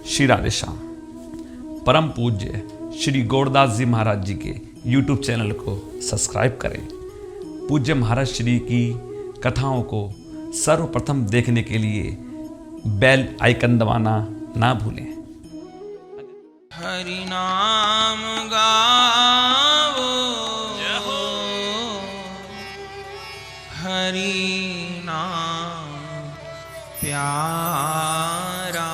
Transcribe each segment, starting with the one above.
श्री राधे श्याम। परम पूज्य श्री गौरदास जी महाराज जी के YouTube चैनल को सब्सक्राइब करें। पूज्य महाराज श्री की कथाओं को सर्वप्रथम देखने के लिए बेल आइकन दबाना ना भूलें। हरि नाम गावो, हरि नाम प्यारा,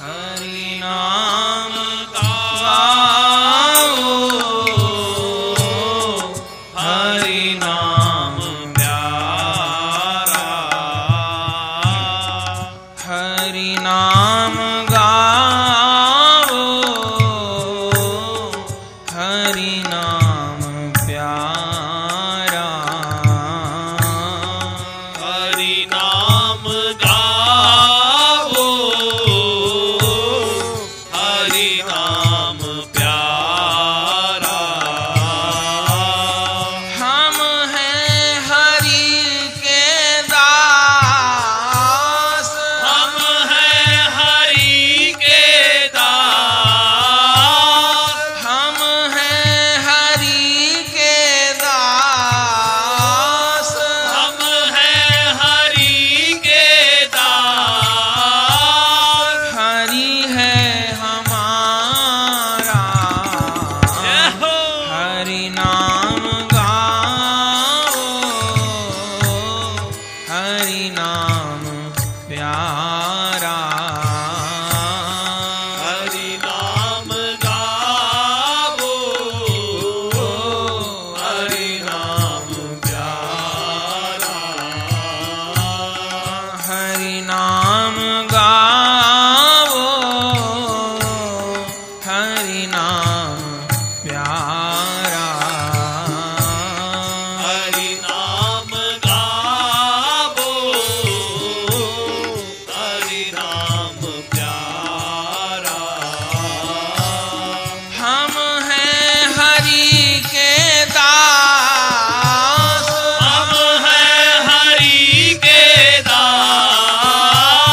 हरि नाम गावो, हरि नाम प्यारा, हरि नाम गावो, हरि नाम प्यारा, हरि नाम गावो, हरि नाम प्यारा। हम हैं हरि के दास, हम हैं हरि के दास, हम हैं हरि के दास, हम हैं हरि के दास। हरि है हमारा, जय हो। हरि नाम गाओ, हरि नाम प्यारा, हरि नाम गावो, हरि नाम प्यारा। हरि नाम गाओ, हरि नाम प्यारा, हरि नाम गावो, हरि नाम प्यारा। हम हैं हरि के दास, हम हैं हरि के दास,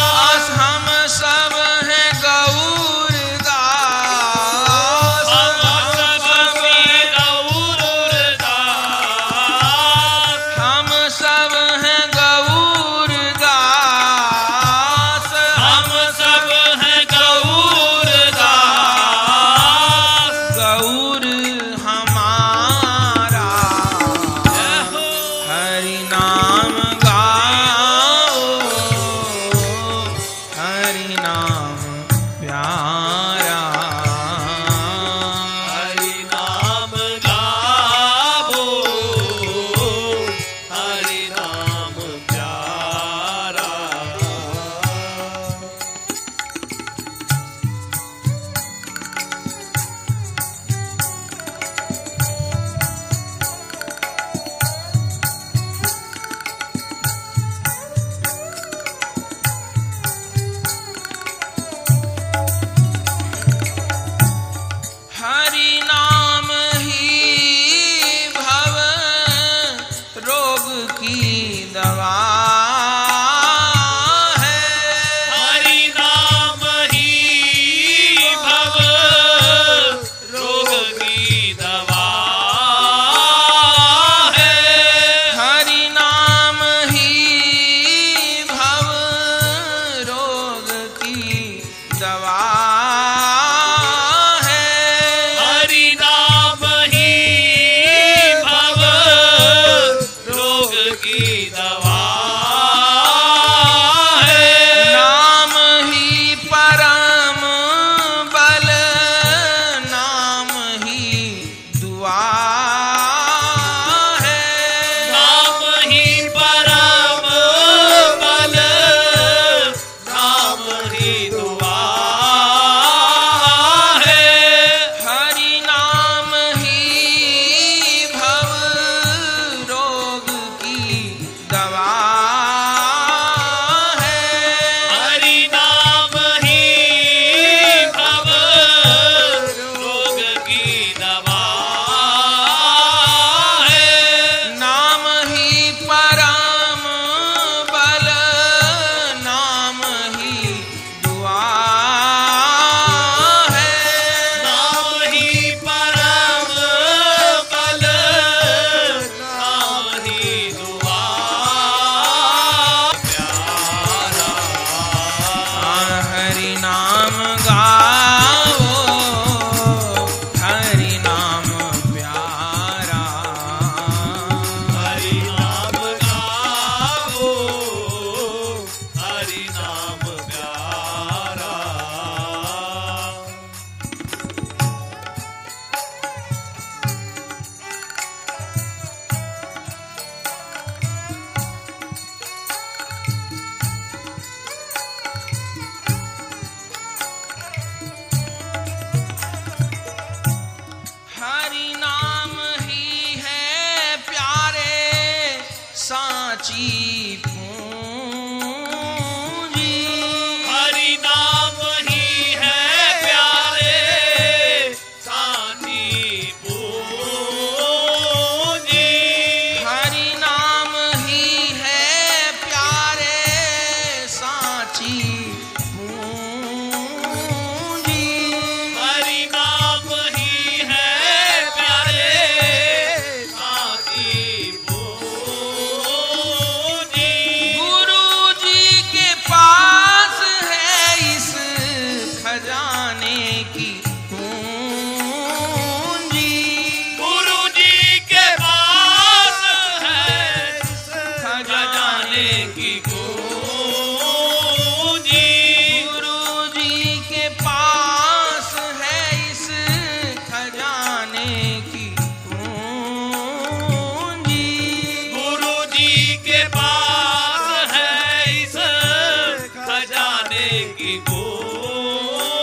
की गूंजी।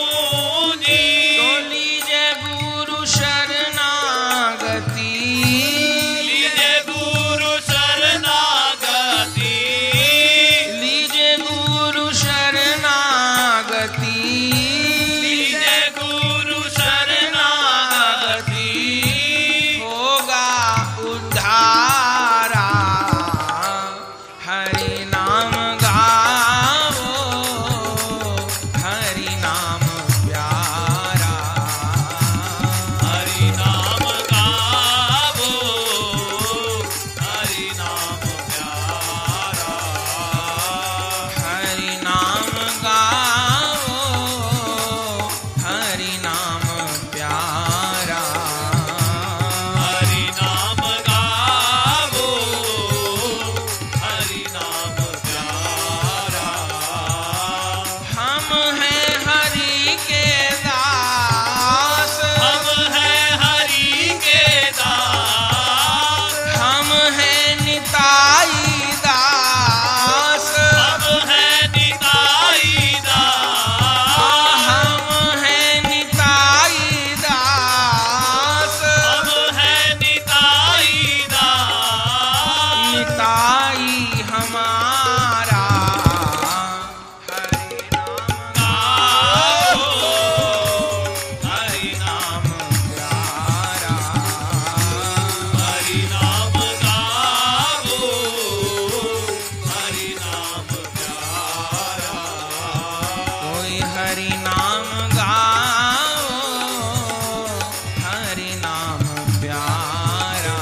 तो लीजे गुरु शरणागति, लीजे गुरु शरणागति। लीजे गुरु शरणागति, लीजे गुरु शरणागति। होगा उद्धारा। हरि नाम गाओ, हरि नाम प्यारा। हरि नाम गावो, हरि नाम प्यारा। हरि नाम गाओ, हरि नाम प्यारा। हरि नाम गावो, हरि नाम प्यारा। हम हैं हरि के दास, हम हैं हरि के दास। हम हैं निताई दास, हम हैं निताई दास। हम हैं निताई दास। हम हैं निताई दास। निताई हमारा। हरि नाम गाओ, हरि नाम प्यारा। हरि नाम गावो, हरि नाम प्यारा। कोई हरि नाम गाओ, हरि नाम प्यारा।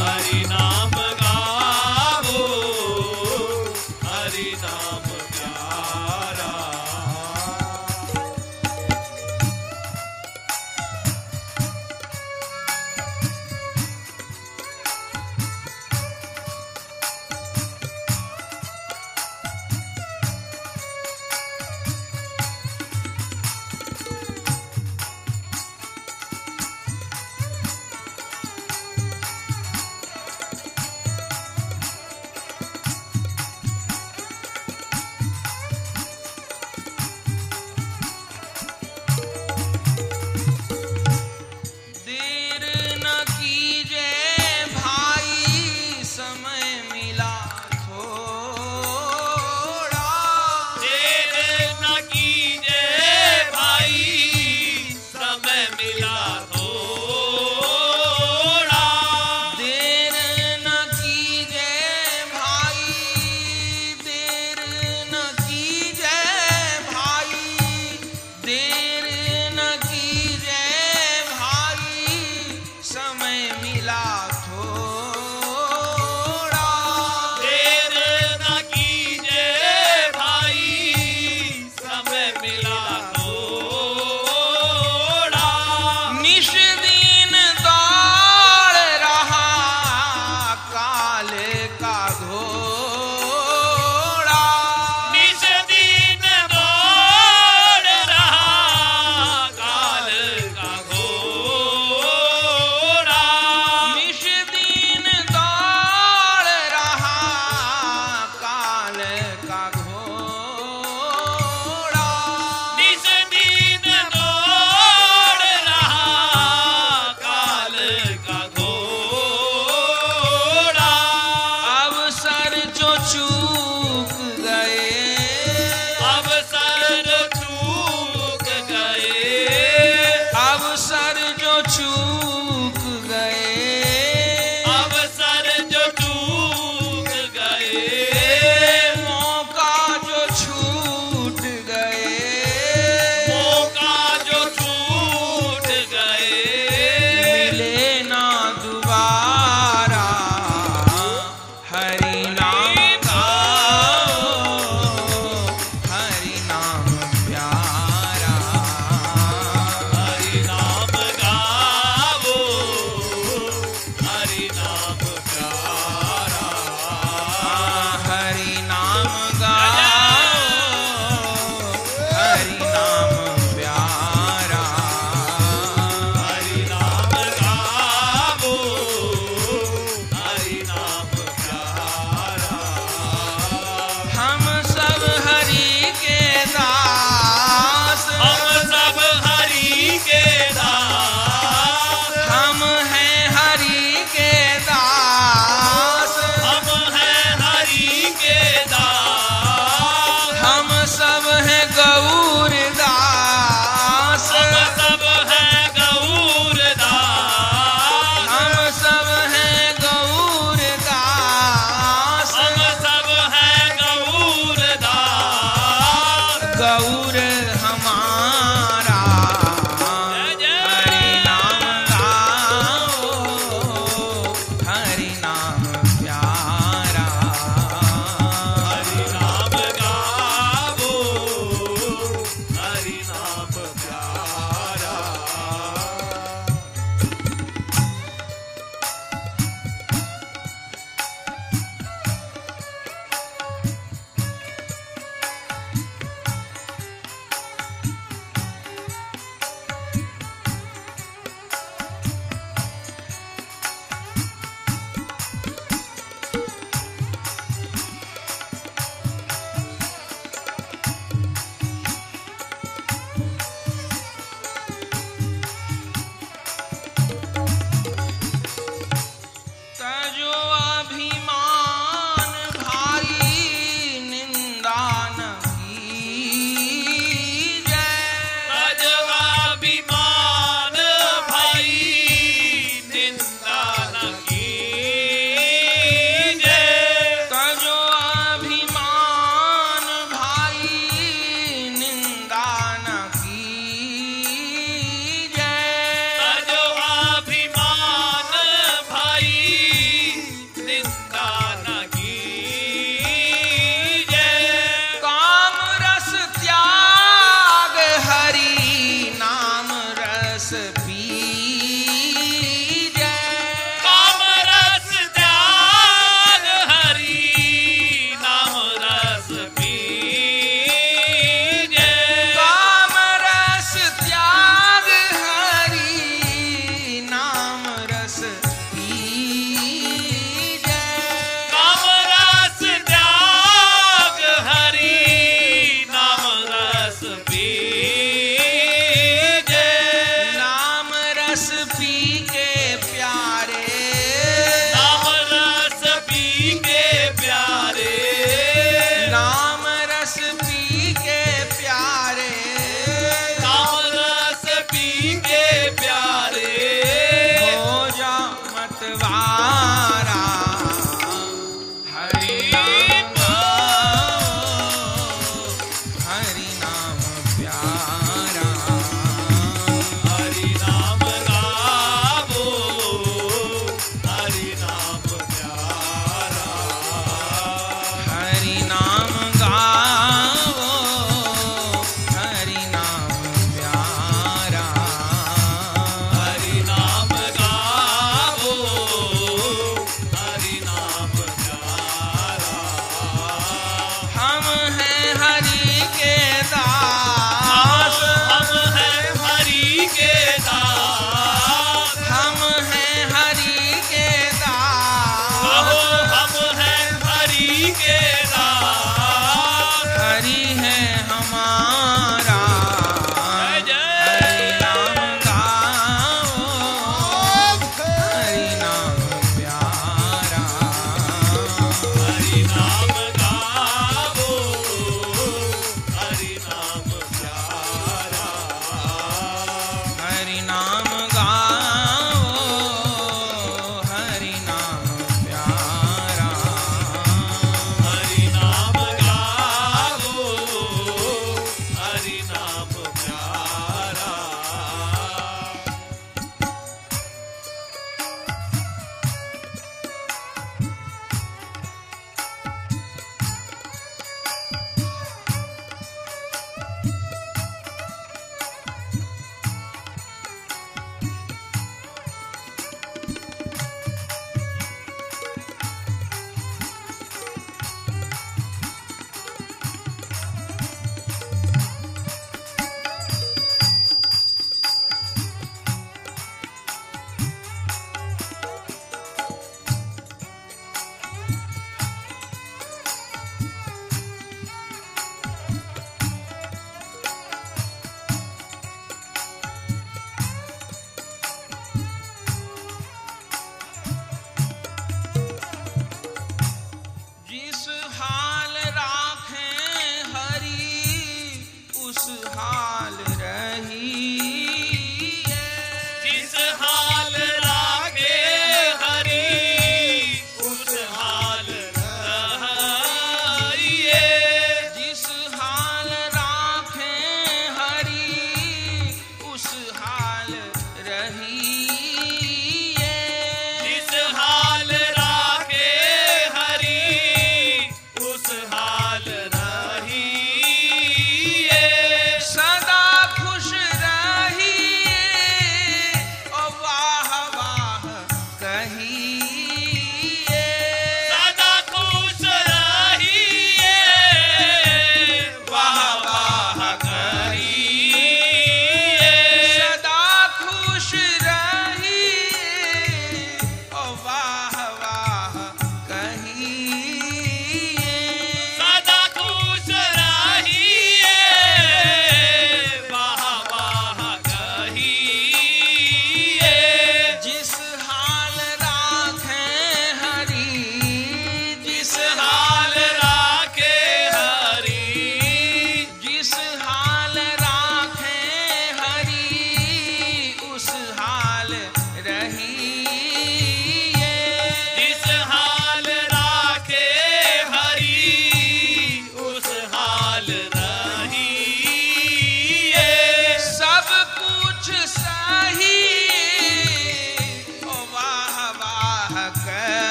हरि नाम गावो, हरि नाम प्यारा। गौर हमारा हरि नाम गाओ हरि नाम प्यारा हरि नाम गावो हरि नाम प्यारा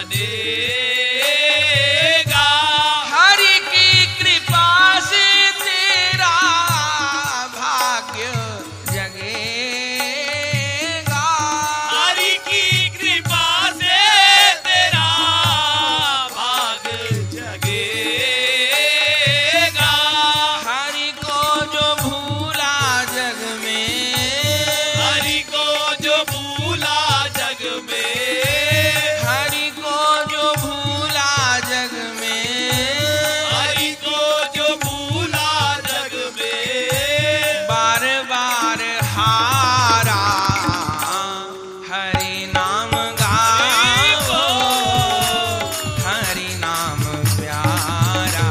बनेगा। हरि की कृपा से तेरा भाग्य जगेगा। हरि की कृपा से तेरा भाग जगेगा। हरि को जो भूला जग में, हरि को जो भूला जग में, हरि को जो भूला जग में, हरि को जो भूला जग में, बार बार हारा। हरि नाम गाओ, हरि नाम प्यारा।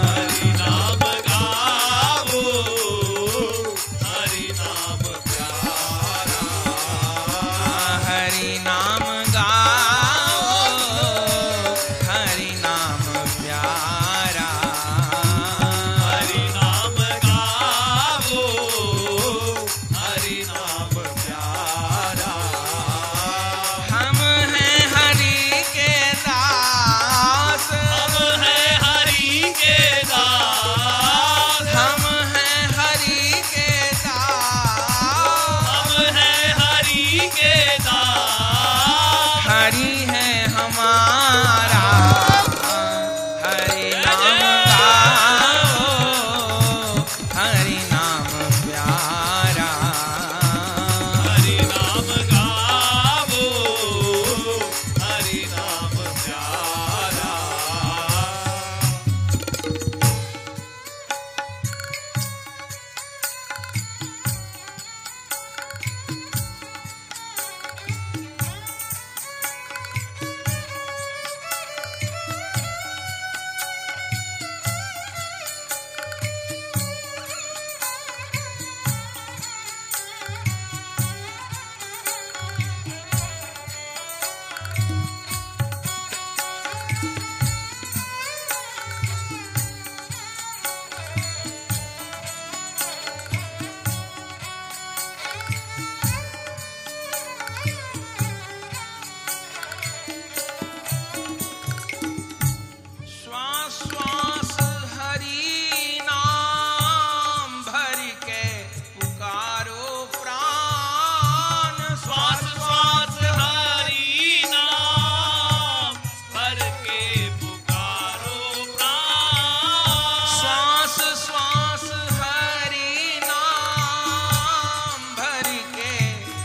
हरि नाम गावो, हरि नाम प्यारा। हरि नाम गाओ, हरि नाम प्यारा। हरि नाम गावो, हरि नाम प्यारा। हम हैं हरि के दास, हम हैं हरि के दास, हम हैं हरि के दास। हम हैं हरि के दास। हरि है हमारा, हरि नाम गाओ, हरि नाम प्यारा। हरि नाम गावो, हरि नाम प्यारा। श्वास श्वास हरि नाम भर के पुकारो प्राण। श्वास श्वास हरि नाम भर के पुकारो प्राण। श्वास श्वास हरि नाम भर के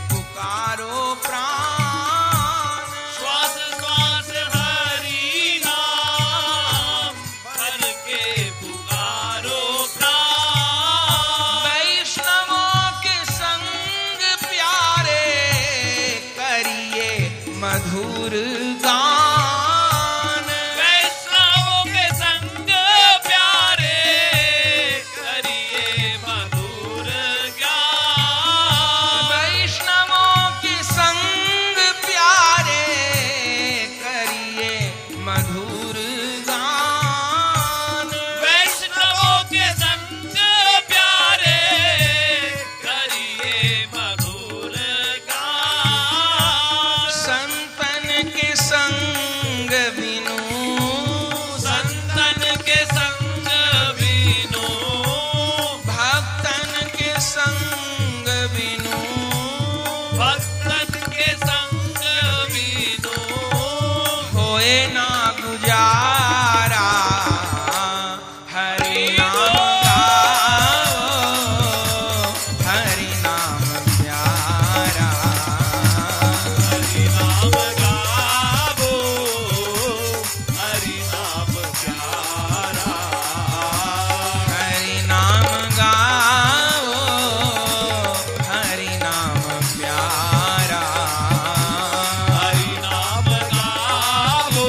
पुकारो प्राण। श्वास श्वास हरि नाम भर के पुकारो प्राण। वैष्णवों के संग प्यारे करिए मधुर गान। वैष्णवों के संग प्यारे करिए मधुर ज्ञान। वैष्णवों के संग प्यारे करिए मधुर गान। वैष्णवों के संग प्यारे करिए मधुर गान। संतन के संग बिनु, संतन के संग बिनु, भक्तन के संग बिनु, भक्तन के संग बिनु, होए ना गुजारा। हरि नाम गाओ, हरि नाम प्यारा। हरि नाम गावो, हरि नाम प्यारा। हरि नाम गाओ, हरि नाम प्यारा। हरि नाम गावो,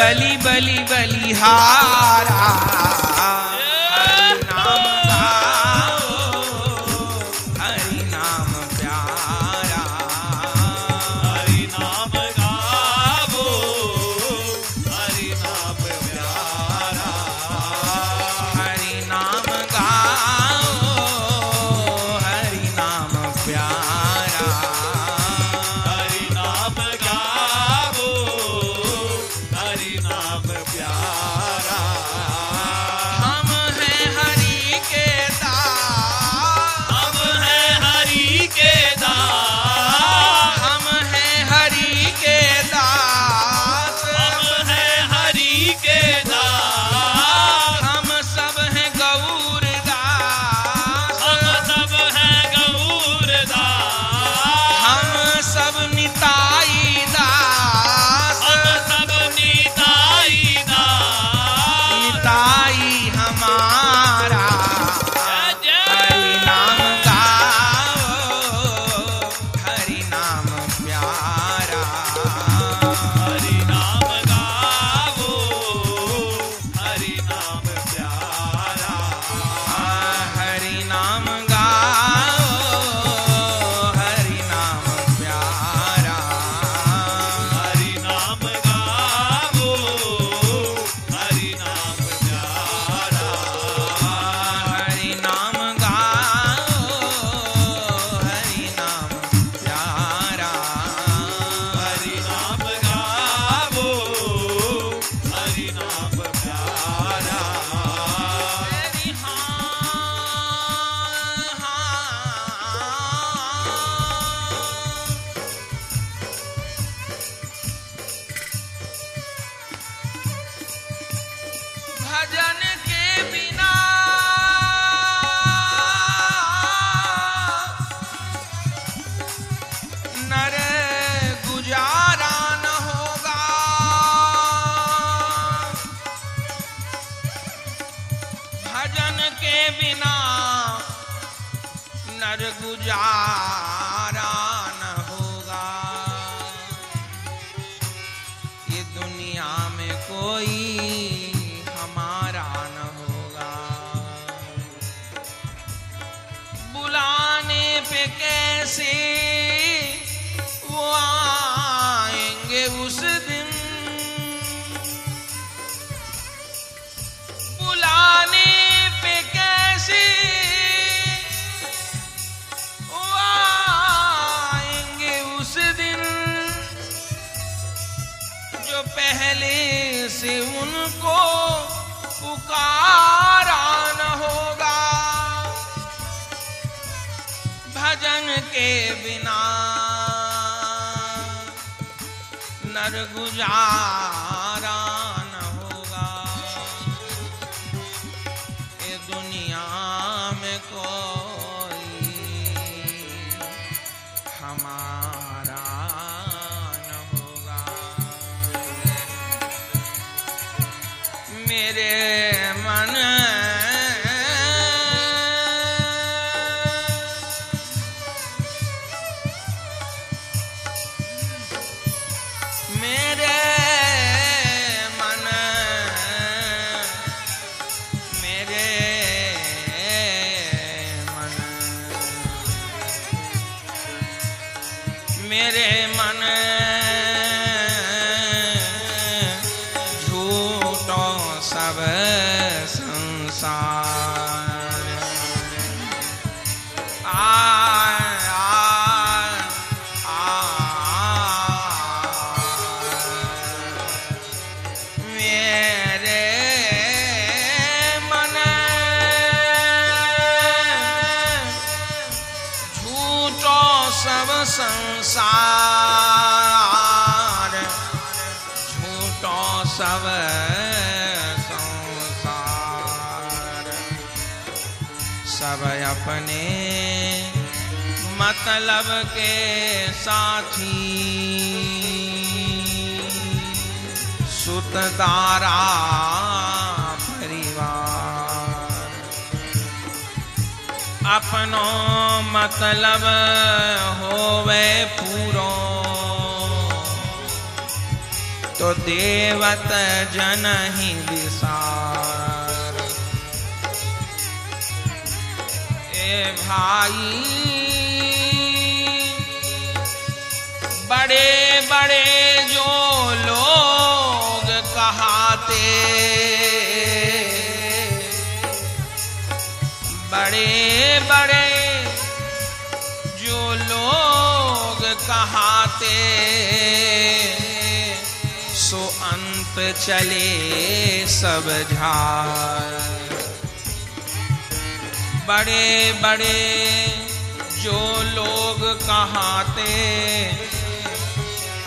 बलि बलि बलिहारा हरि नाम गाओ हरि नाम प्यारा हरि नाम गावो हरि नाम प्यारा हरि नाम गाओ हरि नाम प्यारा हरि नाम गावो हरि नाम प्यारा हम हैं हरि के दास हम हैं हरि के दास हम हैं हरि के दास हम हैं हरि के दास हम सब हैं गौर दास हम सब हैं गौर दास हम सब निताई दास हम सब निताई दास निताई हमारा जय हरि नाम गाओ हरि नाम प्यारा हरि नाम गावो हरि नाम प्यारा हरि नाम गाओ हरि नाम प्यारा हरि नाम गावो हरि नाम प्यारा हरि नाम गाओ हरि नाम प्यारा हरि नाम गावो हरि नाम प्यारा तेरी भजन के बिना नर गुजारा न होगा भजन के बिना नर गुजारा न होगा ये दुनिया में कोई हमारा न होगा बुलाने पे कैसे वो आएंगे उस दिन बुलाने पे कैसे वो आएंगे उस दिन जो पहले से उनको पुकारा न होगा भजन के बिना नर गुजारा न होगा ये दुनिया में कोई हमारा न होगा मेरे मन मेरे मन मेरे मन मेरे मन झूठो सब संसार मेरे मन झूठो सब संसार झूठो सब संसार सब अपने मतलब के साथी सुतदारा परिवार अपनो मतलब होवे पूरो तो देवत जन ही विसार। ए भाई बड़े बड़े जो लोग कहाते, बड़े बड़े जो लोग कहाते, सो अंत चले सब झार। बड़े बड़े जो लोग कहाते,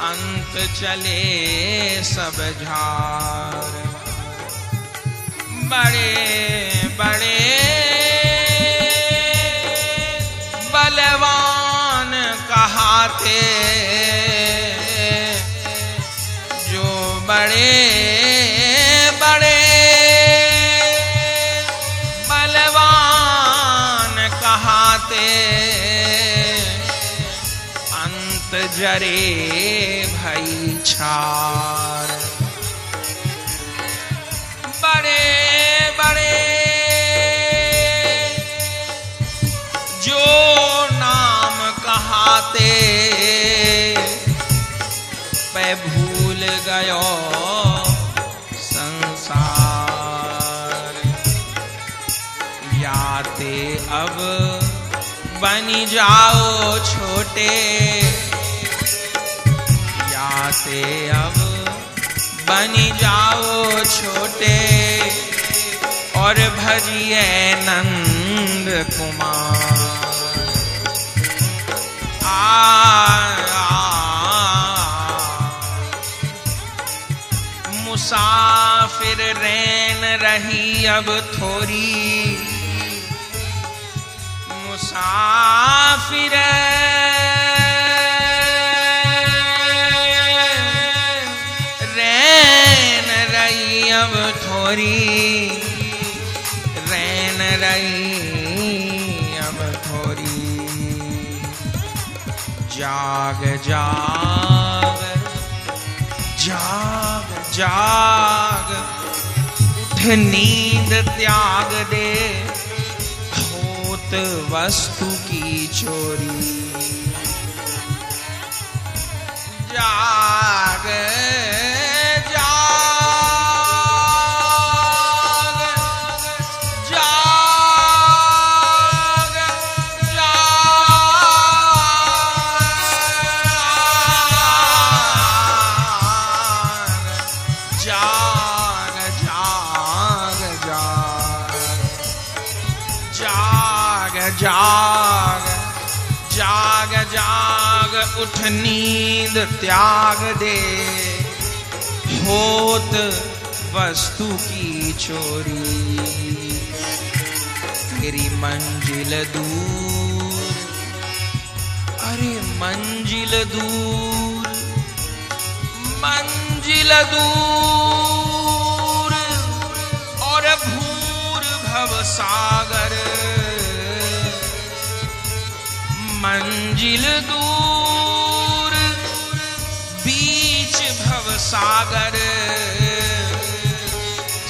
अंत चले सब झार। बड़े बड़े बलवान कहाते, जो बड़े बड़े बलवान कहाते, अंत जरे भई छार। बड़े बड़े जो नाम कहाते, मैं भूल गयो संसार। याते अब बनी जाओ छोटे, याते अब बनी जाओ छोटे, और भजिए नंद कुमार। मुसाफिर रैन रही अब थोड़ी, मुसाफिर रैन रही अब थोड़ी, रैन रही अब थोड़ी। जाग जाग जाग जाग, उठ नींद त्याग दे, होत वस्तु की चोरी। जाग जाग जाग जाग, उठ नींद त्याग दे, होत वस्तु की चोरी। तेरी मंजिल दूर, अरे मंजिल दूर, मंजिल दूर, और भूर भव सागर। मंजिल दूर, बीच भव सागर,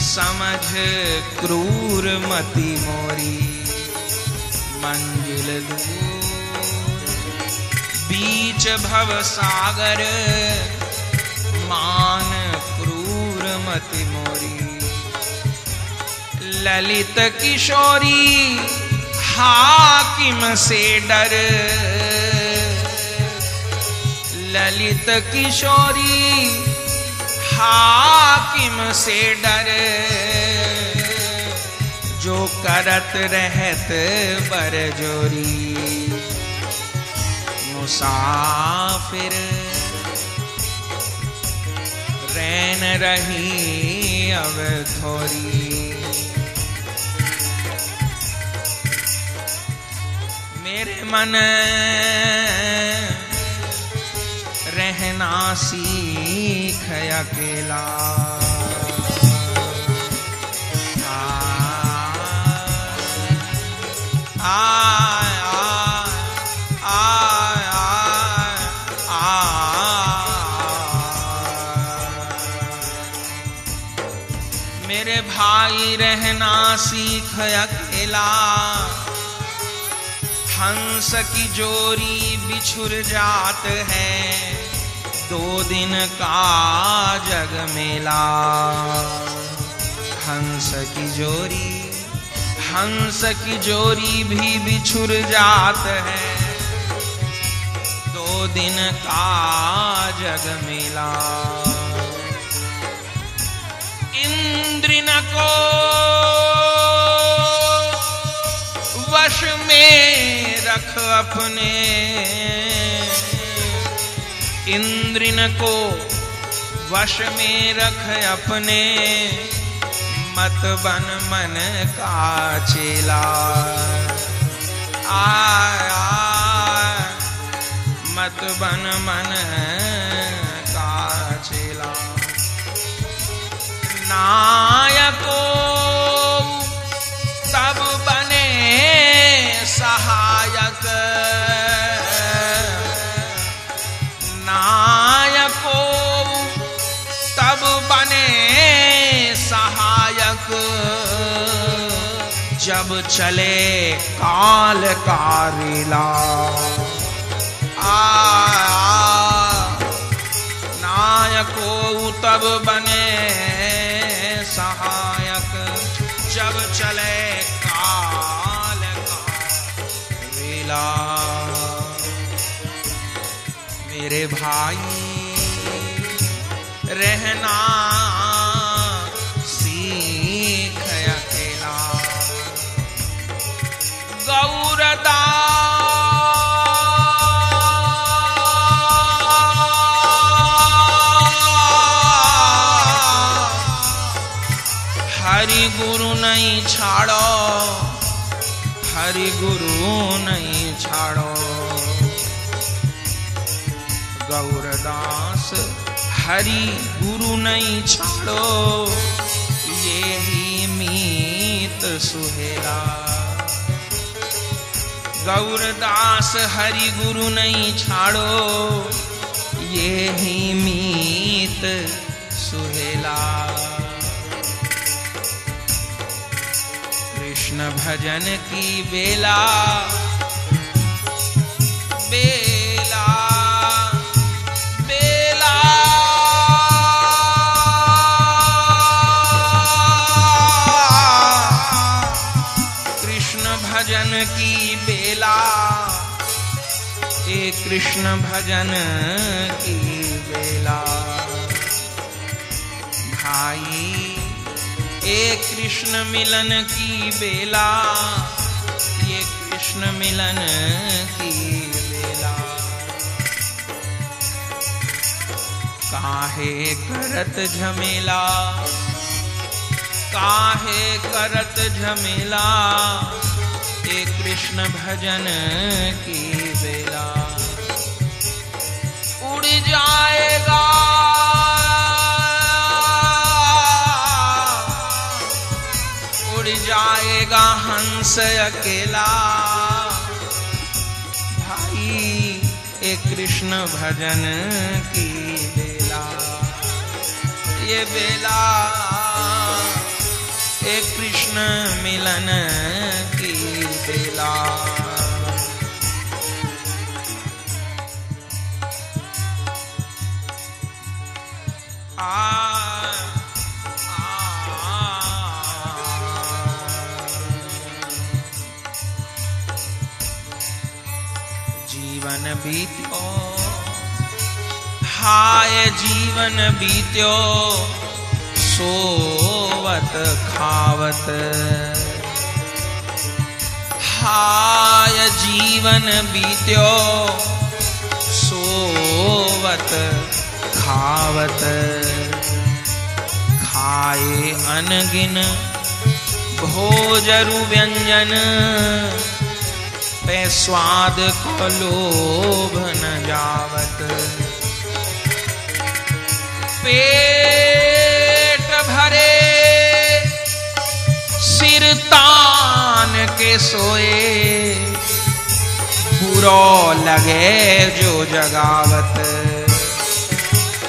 समझ क्रूर मति मोरी। मंजिल दूर, बीच भव सागर, मान क्रूर मति मोरी। ललित किशोरी हाकिम से डर, ललित किशोरी हाकिम से डर, जो करत रहत बरजोरी। मुसाफिर रैन रही अब थोरी। मेरे मन रहना सीख अकेला। मेरे भाई रहना सीख अकेला, हंस की जोरी बिछुर जात है, 2 दिन का जग मेला। हंस की जोरी भी बिछुर जात है, 2 दिन का जग मेला। इंद्र न को वश में रख अपने, इंद्र को वश में रख अपने, मत बन मन का चेला। मत बन मन का चेला। नायको तब बने सहायक, नायको तब बने सहायक, जब चले काल का रीला। नायको तब बने सहायक, जब चले काल का रीला। मेरे भाई रहना सीख अकेला, गौरदा हरि गुरु नहीं छाड़ो, हरि गुरु नहीं छाड़ो। गौरदास हरि गुरु नहीं छाड़ो, ये ही मीत सुहेला। गौरदास हरि गुरु नहीं छाड़ो, ये ही मीत सुहेला। कृष्ण भजन की बेला, बेला बेला। कृष्ण भजन की बेला, ए कृष्ण भजन की बेला। भाई एक कृष्ण मिलन की बेला, ये कृष्ण मिलन की बेला। काहे करत झमेला, काहे करत झमेला, ये कृष्ण भजन की बेला। उड़ जाएगा जाएगा हंस अकेला। भाई एक कृष्ण भजन की बेला, ये बेला एक कृष्ण मिलन की बेला। जीवन बीत्यो, हाय जीवन बीत्यो, सोवत खावत। हाय जीवन बीत्यो, सोवत खावत। खाए अनगिन भोजरु व्यंजन, पे स्वाद को लोभ न जावत। पेट भरे सिर तान के सोए, बुरो लगे जो जगावत।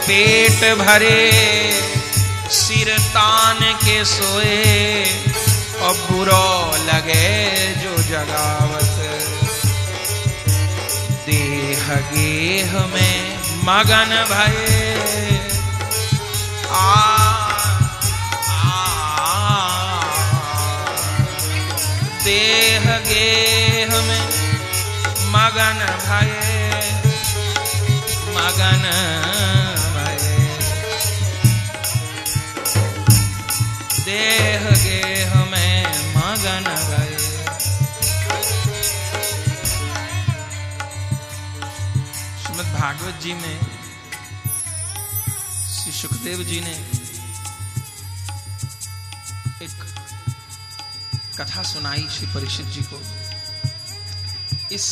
पेट भरे सिर सिर तान के सोए और बुरो लगे जो जगावत। देह गेह में मगन भये देह गेह में मगन भये मगन भये। देह गेह में मगन भये। श्रीमद् भागवत जी में श्री सुखदेव जी ने एक कथा सुनाई श्री परीक्षित जी को। इस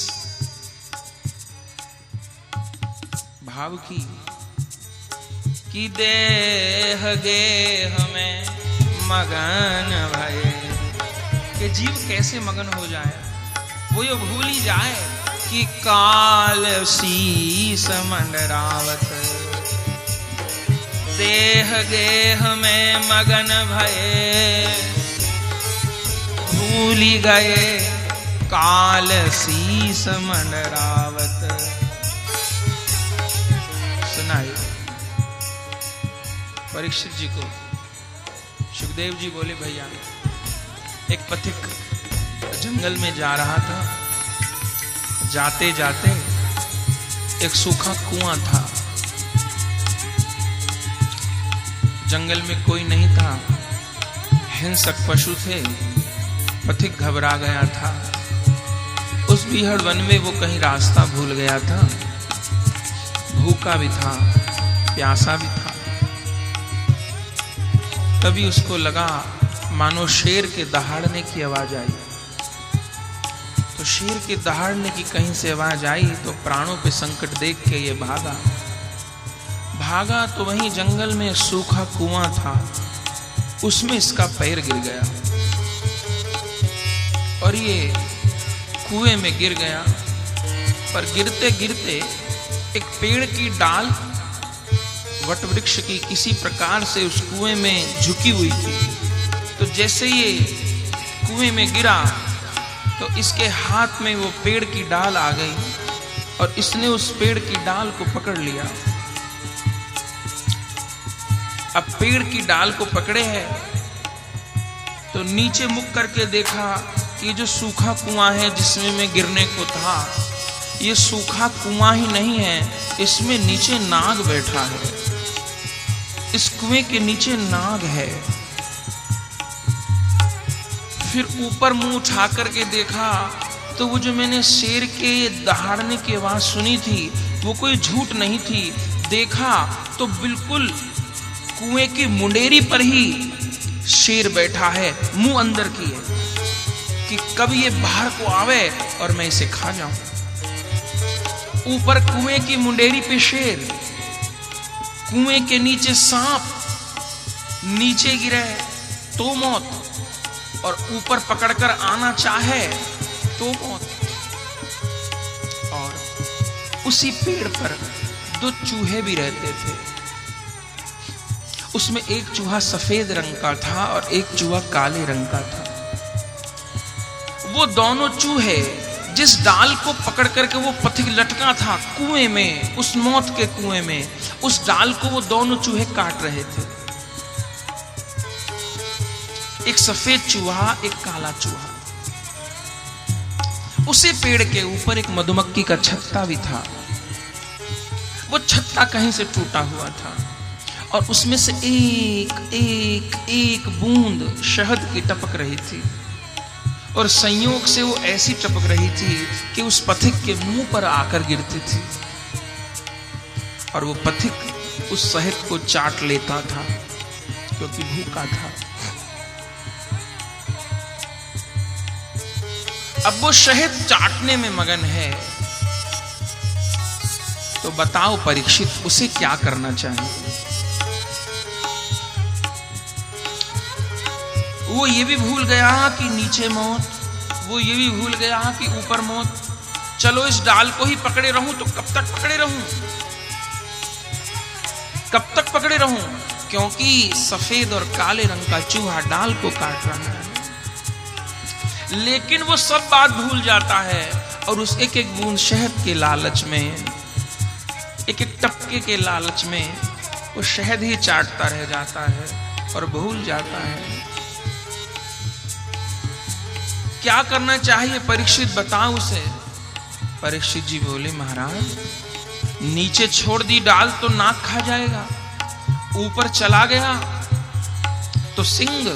भाव की कि देह गेह में मगन भये, कि जीव कैसे मगन हो जाए, वो ये भूल ही जाए कि काल शीस मंडरावत। देह गेह में मगन भये भूली गए काल शीस मंडरावत। सुनाइए परीक्षित जी को। सुखदेव जी बोले, भैया एक पथिक जंगल में जा रहा था। जाते जाते एक सूखा कुआं था। जंगल में कोई नहीं था, हिंसक पशु थे। पथिक घबरा गया था। उस बीहड़ वन में वो कहीं रास्ता भूल गया था। भूखा भी था, प्यासा भी था। तभी उसको लगा मानो शेर के दहाड़ने की आवाज आई। तो शेर के दहाड़ने की कहीं से आवाज आई तो प्राणों पे संकट देख के ये भागा। तो वहीं जंगल में सूखा कुआं था, उसमें इसका पैर गिर गया और ये कुएं में गिर गया। पर गिरते गिरते एक पेड़ की डाल वट वृक्ष की किसी प्रकार से उस कुएं में झुकी हुई थी। तो जैसे ये कुएं में गिरा तो इसके हाथ में वो पेड़ की डाल आ गई और इसने उस पेड़ की डाल को पकड़ लिया। अब पेड़ की डाल को पकड़े है तो नीचे मुख करके देखा कि जो सूखा कुआं है जिसमें मैं गिरने को था, ये सूखा कुआं ही नहीं है, इसमें नीचे नाग बैठा है। इस कुएं के नीचे नाग है। फिर ऊपर मुंह उठा करके देखा तो वो जो मैंने शेर के दहाड़ने की आवाज सुनी थी वो कोई झूठ नहीं थी। देखा तो बिल्कुल कुएं की मुंडेरी पर ही शेर बैठा है, मुंह अंदर की है कि कब ये बाहर को आवे और मैं इसे खा जाऊं। ऊपर कुएं की मुंडेरी पे शेर, कुएं के नीचे सांप, नीचे गिरे तो मौत और ऊपर पकड़कर आना चाहे तो मौत। और उसी पेड़ पर दो चूहे भी रहते थे। उसमें एक चूहा सफेद रंग का था और एक चूहा काले रंग का था। वो दोनों चूहे जिस डाल को पकड़ करके वो पथिक लटका था कुएं में, उस मौत के कुएं में, उस डाल को वो दोनों चूहे काट रहे थे। एक सफेद चूहा, एक काला चूहा। उसी पेड़ के ऊपर एक मधुमक्खी का छत्ता भी था। वो छत्ता कहीं से टूटा हुआ था और उसमें से एक एक एक बूंद शहद की टपक रही थी और संयोग से वो ऐसी टपक रही थी कि उस पथिक के मुंह पर आकर गिरती थी और वो पथिक उस शहद को चाट लेता था क्योंकि भूखा था। अब वो शहद चाटने में मगन है तो बताओ परीक्षित उसे क्या करना चाहिए। वो ये भी भूल गया कि नीचे मौत, वो ये भी भूल गया कि ऊपर मौत। चलो इस डाल को ही पकड़े रहूं तो कब तक पकड़े रहूं, कब तक पकड़े रहूं, क्योंकि सफेद और काले रंग का चूहा डाल को काट रहा है। लेकिन वो सब बात भूल जाता है और उस एक एक बूंद शहद के लालच में, एक एक टपके के लालच में वो शहद ही चाटता रह जाता है और भूल जाता है। क्या करना चाहिए परीक्षित, बताओ उसे। परीक्षित जी बोले, महाराज नीचे छोड़ दी डाल तो नाक खा जाएगा, ऊपर चला गया तो सिंग,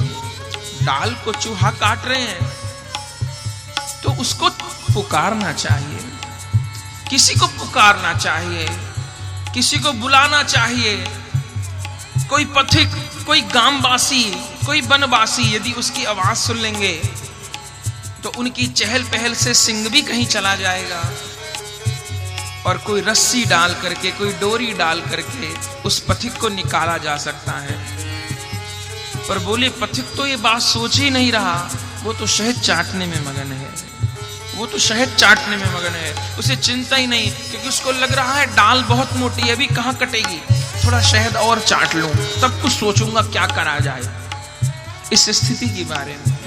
डाल को चूहा काट रहे हैं, तो उसको पुकारना चाहिए, किसी को पुकारना चाहिए, किसी को बुलाना चाहिए। कोई पथिक, कोई गांववासी, कोई वनवासी यदि उसकी आवाज सुन लेंगे तो उनकी चहल पहल से सिंह भी कहीं चला जाएगा और कोई रस्सी डाल करके, कोई डोरी डाल करके उस पथिक को निकाला जा सकता है। पर बोले पथिक तो ये बात सोच ही नहीं रहा, वो तो शहद चाटने में मगन है, वो तो शहद चाटने में मगन है, उसे चिंता ही नहीं, क्योंकि उसको लग रहा है डाल बहुत मोटी है, अभी कहाँ कटेगी, थोड़ा शहद और चाट लूं तब कुछ सोचूंगा क्या करा जाए इस स्थिति के बारे में।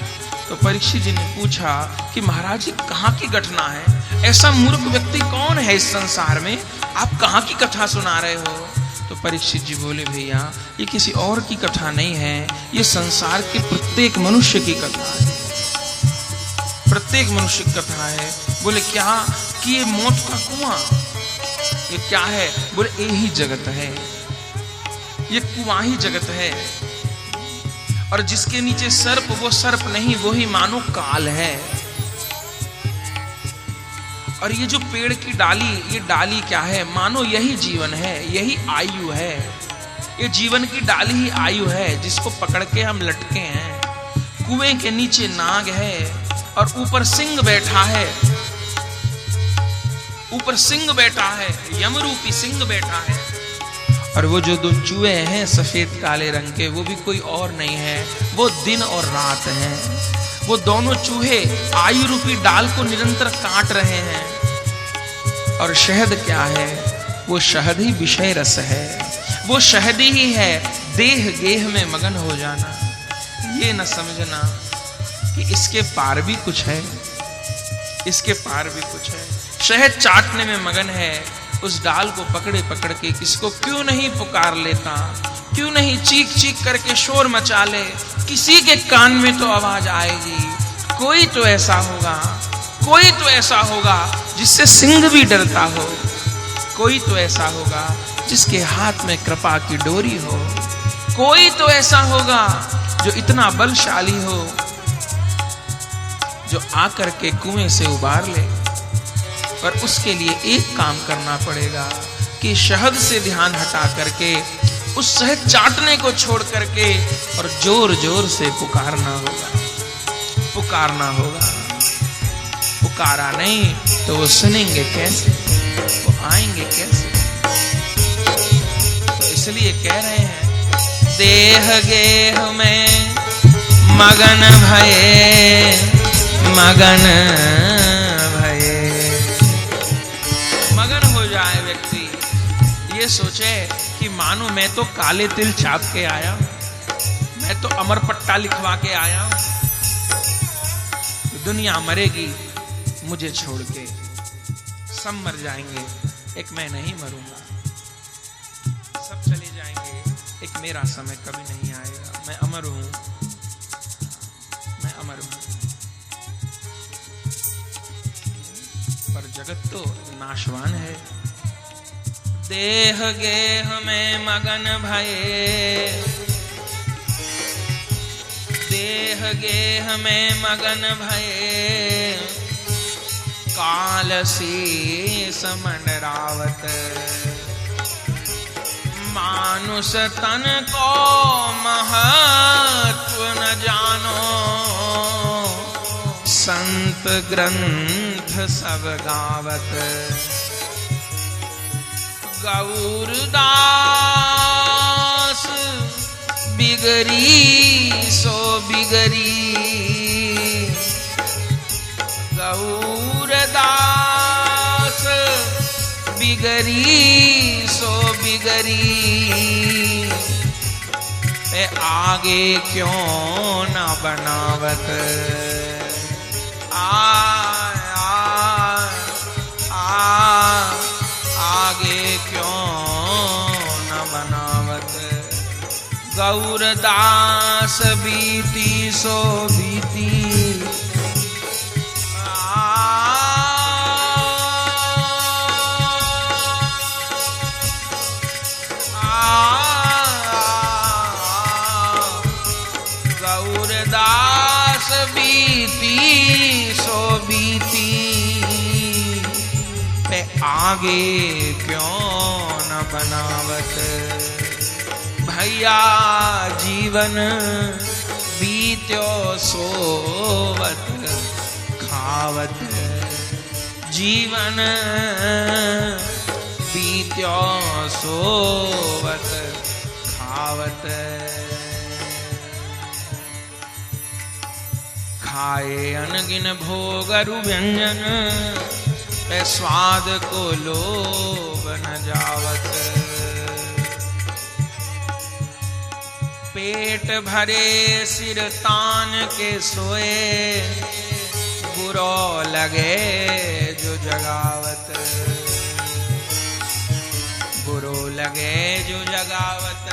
तो परीक्षित जी ने पूछा कि महाराज ये कहाँ की घटना है, ऐसा मूर्ख व्यक्ति कौन है इस संसार में, आप कहाँ की कथा सुना रहे हो। तो परीक्षित जी बोले, भैया ये किसी और की कथा नहीं है, ये संसार के प्रत्येक मनुष्य की कथा है, प्रत्येक मनुष्य की कथा है। बोले क्या कि ये मौत का कुआं, ये क्या है। बोले यही जगत है, ये कुआं ही जगत है, और जिसके नीचे सर्प वो सर्प नहीं, वो ही मानो काल है। और ये जो पेड़ की डाली, ये डाली क्या है, मानो यही जीवन है, यही आयु है, ये जीवन की डाली ही आयु है जिसको पकड़ के हम लटके हैं। कुएं के नीचे नाग है और ऊपर सिंह बैठा है, ऊपर सिंह बैठा है, यमरूपी सिंह बैठा है। और वो जो दो चूहे हैं सफेद काले रंग के, वो भी कोई और नहीं है, वो दिन और रात हैं। वो दोनों चूहे आयु रूपी डाल को निरंतर काट रहे हैं। और शहद क्या है, वो शहद ही विषय रस है, वो शहद ही है देह गेह में मगन हो जाना। ये न समझना कि इसके पार भी कुछ है, इसके पार भी कुछ है। शहद चाटने में मगन है, उस डाल को पकड़े पकड़ के किसको क्यों नहीं पुकार लेता, क्यों नहीं चीख चीख करके शोर मचा ले, किसी के कान में तो आवाज आएगी। कोई तो ऐसा होगा, कोई तो ऐसा होगा जिससे सिंह भी डरता हो, कोई तो ऐसा होगा जिसके हाथ में कृपा की डोरी हो, कोई तो ऐसा होगा जो इतना बलशाली हो जो आकर के कुएं से उबार ले। पर उसके लिए एक काम करना पड़ेगा कि शहद से ध्यान हटा करके उस शहद चाटने को छोड़ करके और जोर जोर से पुकारना होगा, पुकारना होगा। पुकारा नहीं तो वो सुनेंगे कैसे, वो आएंगे कैसे। तो इसलिए कह रहे हैं देह गेह में मगन भये, मगन सोचे कि मानो मैं तो काले तिल छाप के आया, मैं तो अमर पट्टा लिखवा के आया, दुनिया मरेगी मुझे छोड़ के, सब मर जाएंगे एक मैं नहीं मरूंगा, सब चले जाएंगे एक मेरा समय कभी नहीं आएगा, मैं अमर हूं, मैं अमर हूं। पर जगत तो नाशवान है। देह गेह में मगन भये, देह गेह में मगन भये, काल शीस मंडरावत, मानुष तन को महत्व न जानो, संत ग्रंथ सब गावत, गौरदास बिगरी सो बिगरी, गौरदास बिगरी सो बिगरी, पे आगे क्यों न बनावत। आगे क्यों न बनावत। गौरदास बीती सो बीती। गौरदास बीती सो बीती पे आगे क्यों न बनावत। भैया जीवन बीत्यो सोवत खावत। जीवन बीत्यो सोवत खावत। खाए अनगिन भोगरु व्यंजन पे स्वाद को लोभ न जावत। पेट भरे सिर तान के सोए बुरो लगे जो जगावत। बुरो लगे जो जगावत।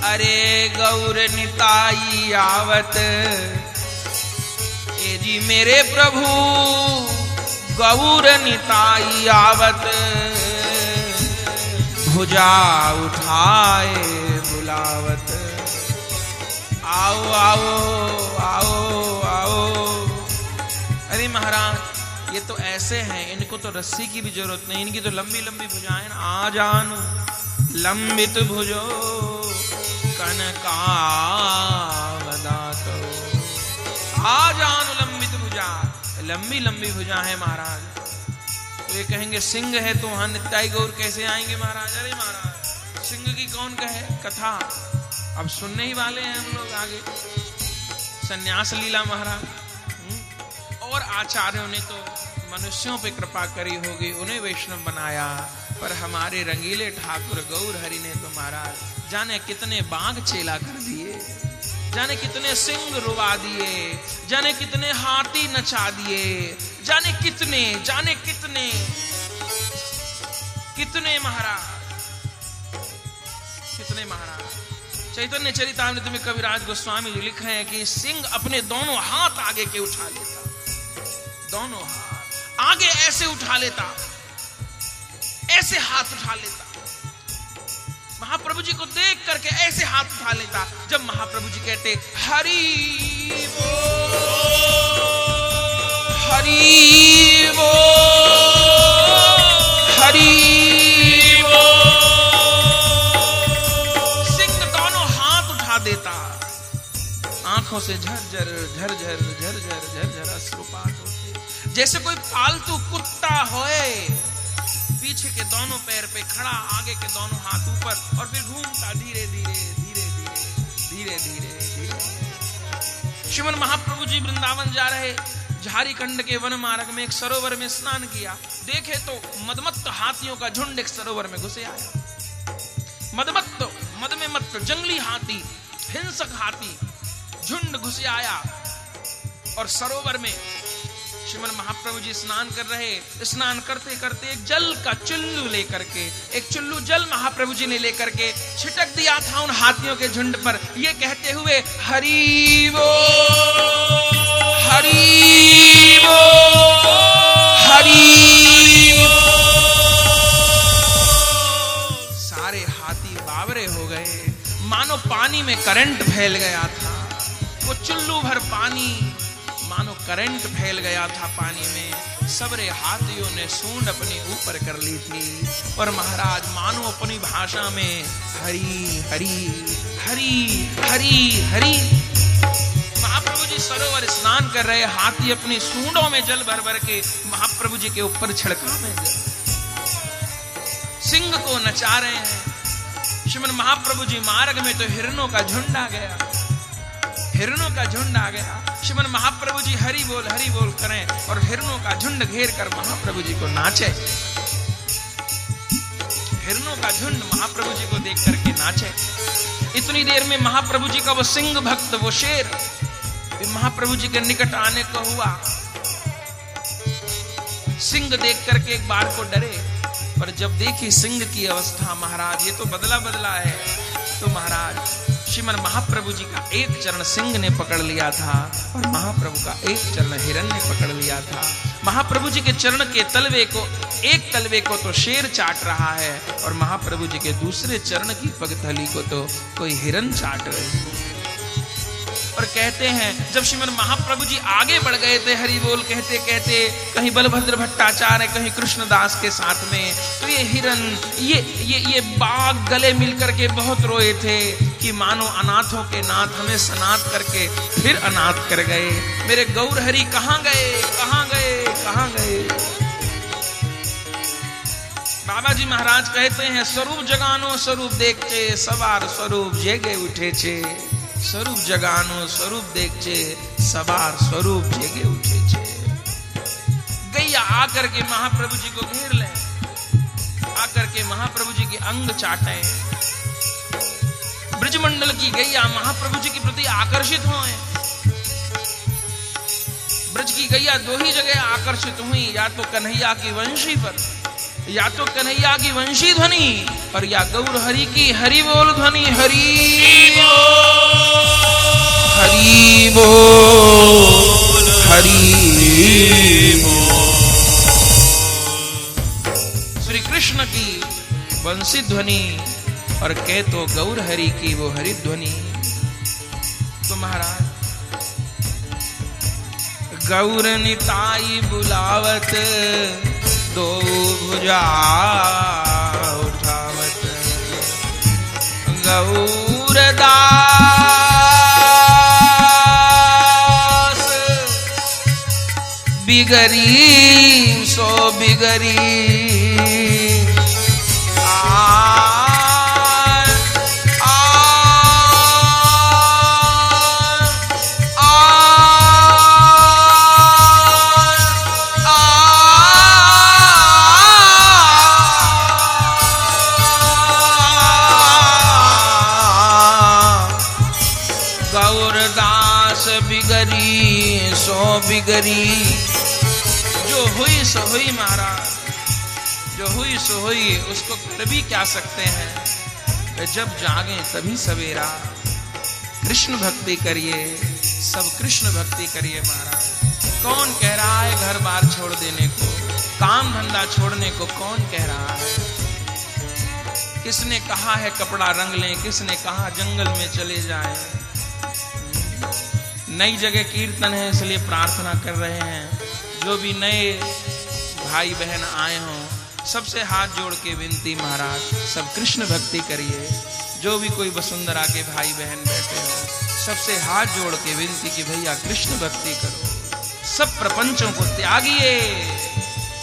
अरे गौर निताई आवत। ए जी मेरे प्रभु गौर निताई आवत। भुजा उठाए बुलावत। आओ आओ आओ आओ। अरे महाराज ये तो ऐसे हैं, इनको तो रस्सी की भी जरूरत नहीं, इनकी तो लंबी लंबी भुजाएं। आ जानु लंबित भुजो कनकावदातो। आ जानु लंबित भुजा, लंबी लंबी भुजा है महाराज। तो ये कहेंगे सिंह है तो वहां नित्याई गौर कैसे आएंगे महाराज। अरे महाराज सिंह की कौन कहे कथा, अब सुनने ही वाले हैं हम लोग आगे। सन्यास लीला महाराज। और आचार्यों ने तो मनुष्यों पे कृपा करी होगी, उन्हें वैष्णव बनाया, पर हमारे रंगीले ठाकुर गौर हरि ने तो महाराज जाने कितने बाघ चेला कर दिए, जाने कितने सिंह रुवा दिए, जाने कितने हाथी नचा दिए, जाने कितने कितने महाराज, कितने महाराज। चैतन्य चरितामृत में कविराज गोस्वामी जी लिखे हैं कि सिंह अपने दोनों हाथ आगे के उठा लेता, दोनों हाथ आगे ऐसे उठा लेता, ऐसे हाथ उठा लेता। महाप्रभु जी को देख करके ऐसे हाथ उठा लेता। जब महाप्रभु जी कहते हरि बोल, हरि बोल, हरि बोल, सिंह दोनों हाथ उठा देता। आंखों से झरझर झरझर झरझर झरझर अश्रुपात होते, जैसे कोई पालतू कुत्ता होए, पीछे के दोनों पैर पे खड़ा, आगे के दोनों हाथ ऊपर, और फिर घूमता धीरे धीरे धीरे धीरे धीरे धीरे धीरे। श्रीमन महाप्रभु जी वृंदावन जा रहे, झारीखंड के वन मार्ग में एक सरोवर में स्नान किया। देखे तो मदमत्त हाथियों का झुंड एक सरोवर में घुसे आया। मदमत्त, मद में मत्त जंगली हाथी, हिंसक हाथी झुंड घुसे आया और सरोवर में श्रीमन महाप्रभु जी स्नान कर रहे। स्नान करते करते एक जल का चुल्लू लेकर के, एक चुल्लू जल महाप्रभु जी ने लेकर के छिटक दिया था उन हाथियों के झुंड पर, ये कहते हुए हरि बोल, हरि बोल, हरि बोल। सारे हाथी बावरे हो गए, मानो पानी में करंट फैल गया था। वो चुल्लू भर पानी मानो करंट फैल गया था पानी में। सबरे हाथियों ने सूंड अपनी ऊपर कर ली थी और महाराज मानो अपनी भाषा में हरि हरि हरि हरि हरि। महाप्रभु जी सरोवर स्नान कर रहे, हाथी अपनी सूंडों में जल भर भर के महाप्रभु जी के ऊपर छिड़का में जल, सिंह को नचा रहे हैं। श्रीमन महाप्रभु जी मार्ग में तो हिरणों का झुंड आ गया, हिरणों का झुंड आ गया। श्रीमन महाप्रभु जी हरि बोल करें और हिरणों का झुंड घेर कर महाप्रभु जी को नाचे। हिरणों का झुंड महाप्रभु जी को देख करके नाचे। उतनी देर में महाप्रभु जी का वो सिंह भक्त, वो शेर महाप्रभु जी के निकट आने को हुआ। सिंह देख करके एक बार को डरे, पर जब देखी सिंह की अवस्था, महाराज ये तो बदला बदला है, तो महाराज श्रीमन महाप्रभु जी का एक चरण सिंह ने पकड़ लिया था और महाप्रभु का एक चरण हिरण ने पकड़ लिया था। महाप्रभु जी के चरण के तलवे को, एक तलवे को तो शेर चाट रहा है और महाप्रभु जी के दूसरे चरण की पगथली को तो कोई हिरण चाट रही है। और कहते हैं जब श्रीमन महाप्रभु जी आगे बढ़ गए थे हरि बोल कहते कहते, कहीं बलभद्र भट्टाचार्य कहीं कृष्णदास के साथ में, तो ये हिरण ये बाघ गले मिलकर के बहुत रोए थे कि मानो अनाथों के नाथ हमें सनाथ करके फिर अनाथ कर गए। मेरे गौर हरि कहाँ गए, कहाँ गए, कहाँ गए। बाबा जी महाराज कहते हैं स्वरूप जगानो स्वरूप देखते, सवार स्वरूप जेगे उठे छे। स्वरूप जगानो स्वरूप देखचे, सवार स्वरूप जेगे उठे छे। गैया आकर के महाप्रभु जी को घेर ले, आकर के महाप्रभु जी के अंग चाटे। ब्रजमंडल की गैया महाप्रभु जी के प्रति आकर्षित हुए। ब्रज की गैया दो ही जगह आकर्षित हुई, या तो कन्हैया की वंशी पर, या तो कन्हैया की वंशी ध्वनि और या गौर हरि की हरि बोल ध्वनि। हरि हरि बोल, हरि बोल। श्री कृष्ण की वंशी ध्वनि और कह तो गौर हरि की वो हरि ध्वनि। तो महाराज गौर निताई बुलावत, दो भुजा उठावत, गौरदास बिगरी सो बिगरी। बिगरी जो हुई सो हुई महाराज, जो हुई सो हुई, उसको कर भी क्या सकते हैं। जब जागे तभी सवेरा, कृष्ण भक्ति करिए, सब कृष्ण भक्ति करिए महाराज। कौन कह रहा है घर बार छोड़ देने को, काम धंधा छोड़ने को, कौन कह रहा है। किसने कहा है कपड़ा रंग लें, किसने कहा जंगल में चले जाएं। नई जगह कीर्तन है इसलिए प्रार्थना कर रहे हैं। जो भी नए भाई बहन आए हों सबसे हाथ जोड़ के विनती महाराज, सब कृष्ण भक्ति करिए। जो भी कोई वसुंधरा के भाई बहन बैठे हो सबसे हाथ जोड़ के विनती कि भैया कृष्ण भक्ति करो, सब प्रपंचों को त्यागिए,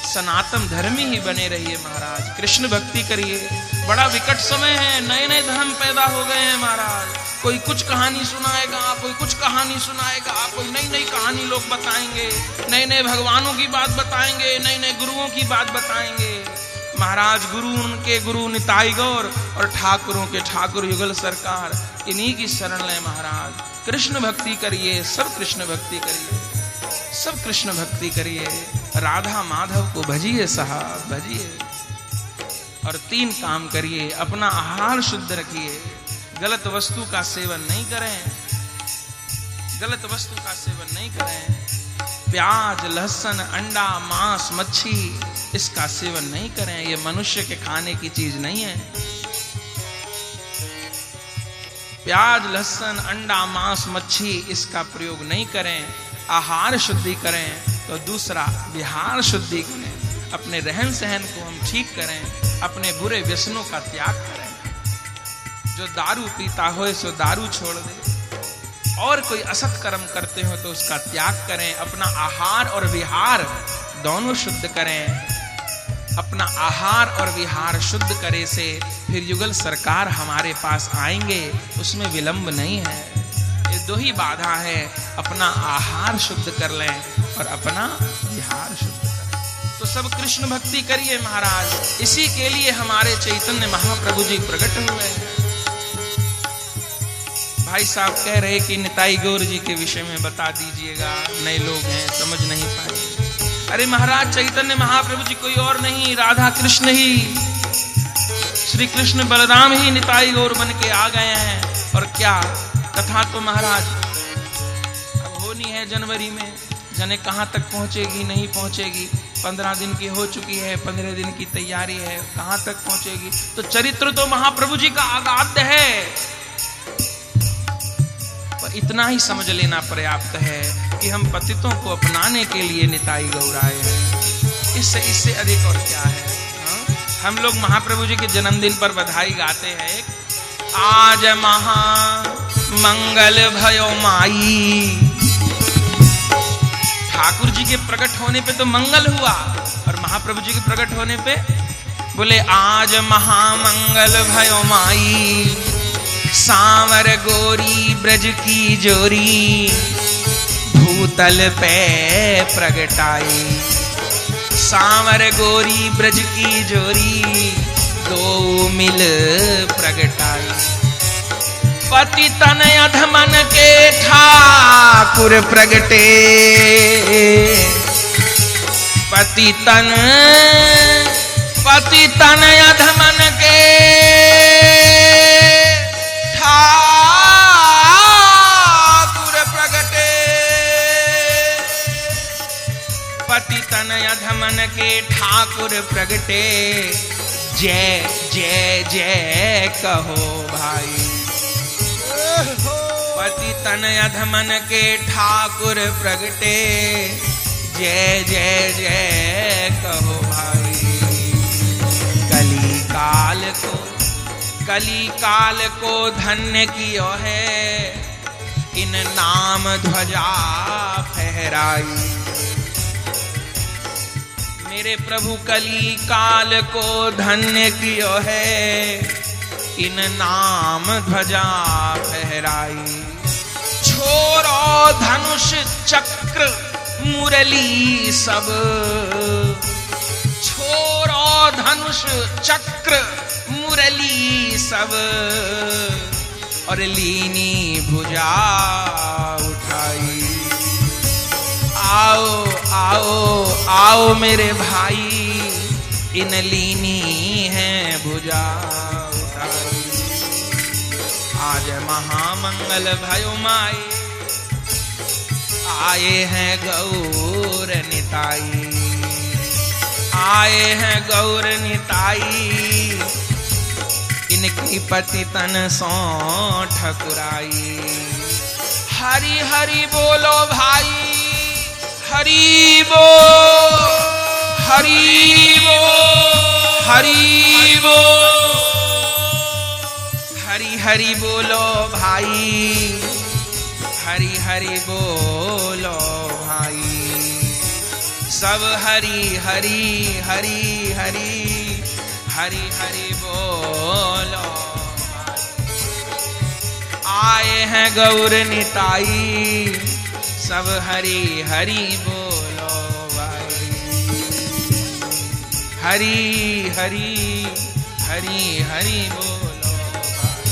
सनातन धर्मी ही बने रहिए महाराज, कृष्ण भक्ति करिए। बड़ा विकट समय है, नए नए धर्म पैदा हो गए हैं महाराज। कोई कुछ कहानी सुनाएगा, कोई कुछ कहानी सुनाएगा, कोई नई नई कहानी लोग बताएंगे, नए नए भगवानों की बात बताएंगे, नए नए गुरुओं की बात बताएंगे महाराज। गुरु उनके गुरु निताई गौर और ठाकुरों के ठाकुर युगल सरकार, इन्हीं की शरण लें महाराज। कृष्ण भक्ति करिए, सब कृष्ण भक्ति करिए, सब कृष्ण भक्ति करिए। राधा माधव को भजिए साहब, भजिए। और 3 काम करिए, अपना आहार शुद्ध रखिए, गलत वस्तु का सेवन नहीं करें, गलत वस्तु का सेवन नहीं करें। प्याज, लहसुन, अंडा, मांस, मच्छी इसका सेवन नहीं करें, ये मनुष्य के खाने की चीज नहीं है। प्याज, लहसुन, अंडा, मांस, मच्छी इसका प्रयोग नहीं करें। आहार शुद्धि करें। तो दूसरा विहार शुद्धि करें, अपने रहन सहन को हम ठीक करें, अपने बुरे व्यसनों का त्याग करें। जो दारू पीता हो सो दारू छोड़ दे, और कोई असत कर्म करते हो तो उसका त्याग करें। अपना आहार और विहार दोनों शुद्ध करें। अपना आहार और विहार शुद्ध करे से फिर युगल सरकार हमारे पास आएंगे, उसमें विलंब नहीं है। ये 2 ही बाधा है, अपना आहार शुद्ध कर लें और अपना विहार शुद्ध करें। तो सब कृष्ण भक्ति करिए महाराज। इसी के लिए हमारे चैतन्य महाप्रभु जी प्रकट हुए हैं। भाई साहब कह रहे कि निताई गौर जी के विषय में बता दीजिएगा, नए लोग हैं समझ नहीं पाए। अरे महाराज चैतन्य महाप्रभु जी कोई और नहीं, राधा कृष्ण ही, श्री कृष्ण बलराम ही निताई गौर बन के आ गए हैं। और क्या कथा तो महाराज अब होनी है जनवरी में, जाने कहां तक पहुंचेगी नहीं पहुंचेगी। 15 दिन की हो चुकी है, 15 दिन की तैयारी है, कहां तक पहुंचेगी। तो चरित्र तो महाप्रभु जी का अगाध है, पर इतना ही समझ लेना पर्याप्त है कि हम पतितों को अपनाने के लिए निताई गौर आए हैं। इससे अधिक और क्या है। हम लोग महाप्रभु जी के जन्मदिन पर बधाई गाते हैं, आज महा मंगल भयो माई। ठाकुर जी के प्रकट होने पे तो मंगल हुआ, और महाप्रभु जी के प्रकट होने पे बोले आज महामंगल भयो माई। सांवर गोरी ब्रज की जोरी, भूतल पे प्रगटाई। सांवर गोरी ब्रज की जोरी, दो मिल प्रगटाई। पति तन अधमन के ठाकुर प्रगटे, पति तन अधमन के ठाकुर प्रगटे। पति तन अधमन के ठाकुर प्रगटे, जय जय जय कहो भाई। पति तन अधमन के ठाकुर प्रगटे, जय जय जय कहो भाई। कली काल को धन्य कियो है, इन नाम ध्वजा फहराई। मेरे प्रभु कली काल को धन्य कियो है, इन नाम ध्वजा फहराई। छोरो धनुष चक्र मुरली सब, छोरो धनुष चक्र मुरली सब। और लीनी भुजा उठाई। आओ आओ आओ मेरे भाई, इन लीनी है भुजा उठाई। आज महामंगल भयो माई, आए हैं गौर निताई। आए हैं गौर निताई, इनकी पति तन सो ठकुराई। हरि हरि बोलो भाई, हरि बोल, हरि बोल, हरि बोल, हरि हरि बोलो भाई, हरि हरि बोलो भाई। सब हरि हरि हरि हरि हरि हरि बोलो। आए हैं गौर निताई, सब हरि हरि बोलो भाई। हरि हरि हरि हरि बोलो भाई।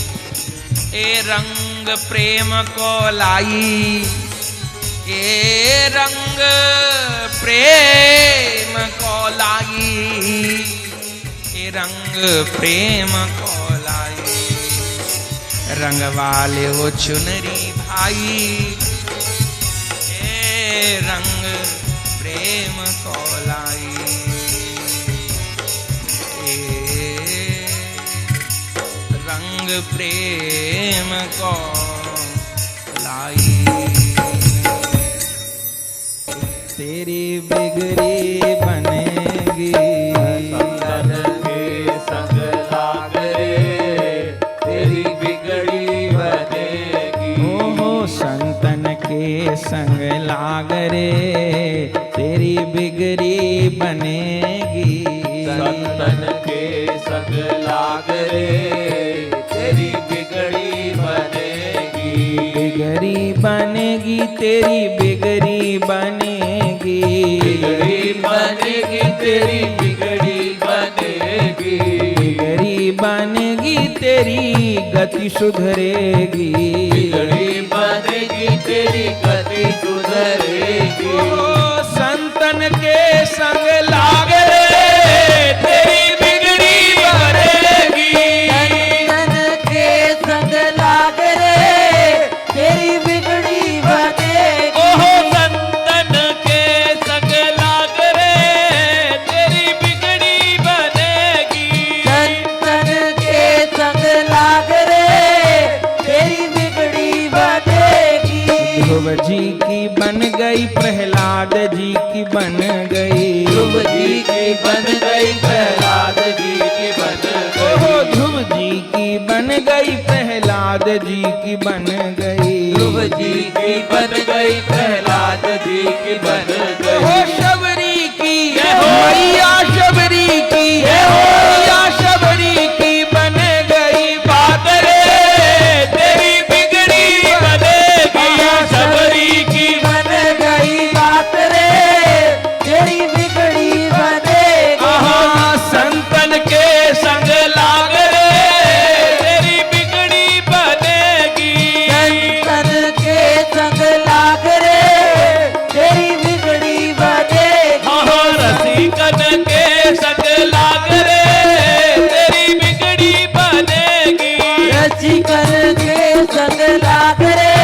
ए रंग प्रेम को लाई, ए रंग प्रेम को लाई, ए रंग प्रेम को लाई। रंग वाले वो चुनरी भाई, ए रंग प्रेम को लाई। ए रंग प्रेम को लाई। तेरी बिगड़ी बनेगी, संतन के संग लाग रे, तेरी बिगड़ी बनेगी। हो संतन के संग लाग रे, तेरी बिगड़ी बनेगी। संतन के संग लाग रे, तेरी बिगड़ी बनेगी। बिगड़ी बनेगी, तेरी बिगड़ी बनेगी। बिगड़ी बनेगी, तेरी बिगड़ी बनेगी। बिगड़ी बनेगी, तेरी गति सुधरेगी। बिगड़ी बनेगी तेरी गति सुधरेगी। ओ संतन के संग लाग रे तेरी बिगड़ी बनेगी। संतन के संग लाग रे तेरी बिगड़ी बनेगी। ओहो संतन के संग लाग रे तेरी बिगड़ी बनेगी। संतन के संग लाग रे तेरी बिगड़ी बनेगी। ध्रुव जी की बन गई, प्रहलाद जी की बन गई। ध्रुव जी की बन गई, प्रहलाद जी की बन ओहो गई। ध्रुव जी की बन गई, प्रहलाद जी की बन गई। ध्रुव जी की बन गई, प्रहलाद जी की बन ओहो गई। शबरी की मैया शबरी की मैया शबरी की बन गई बात रे तेरी बिगड़ी बनेगी। शबरी की बन गई बात रे तेरी बिगड़ी बनेगी। आहा संतन के संग लाग रे तेरी बिगड़ी बनेगी। संतन के संग लाग रे तेरी बिगड़ी बनेगी। आहा रसिकन के संग लाग रे तेरी बिगड़ी बनेगी। रसिकन के संग लाग रे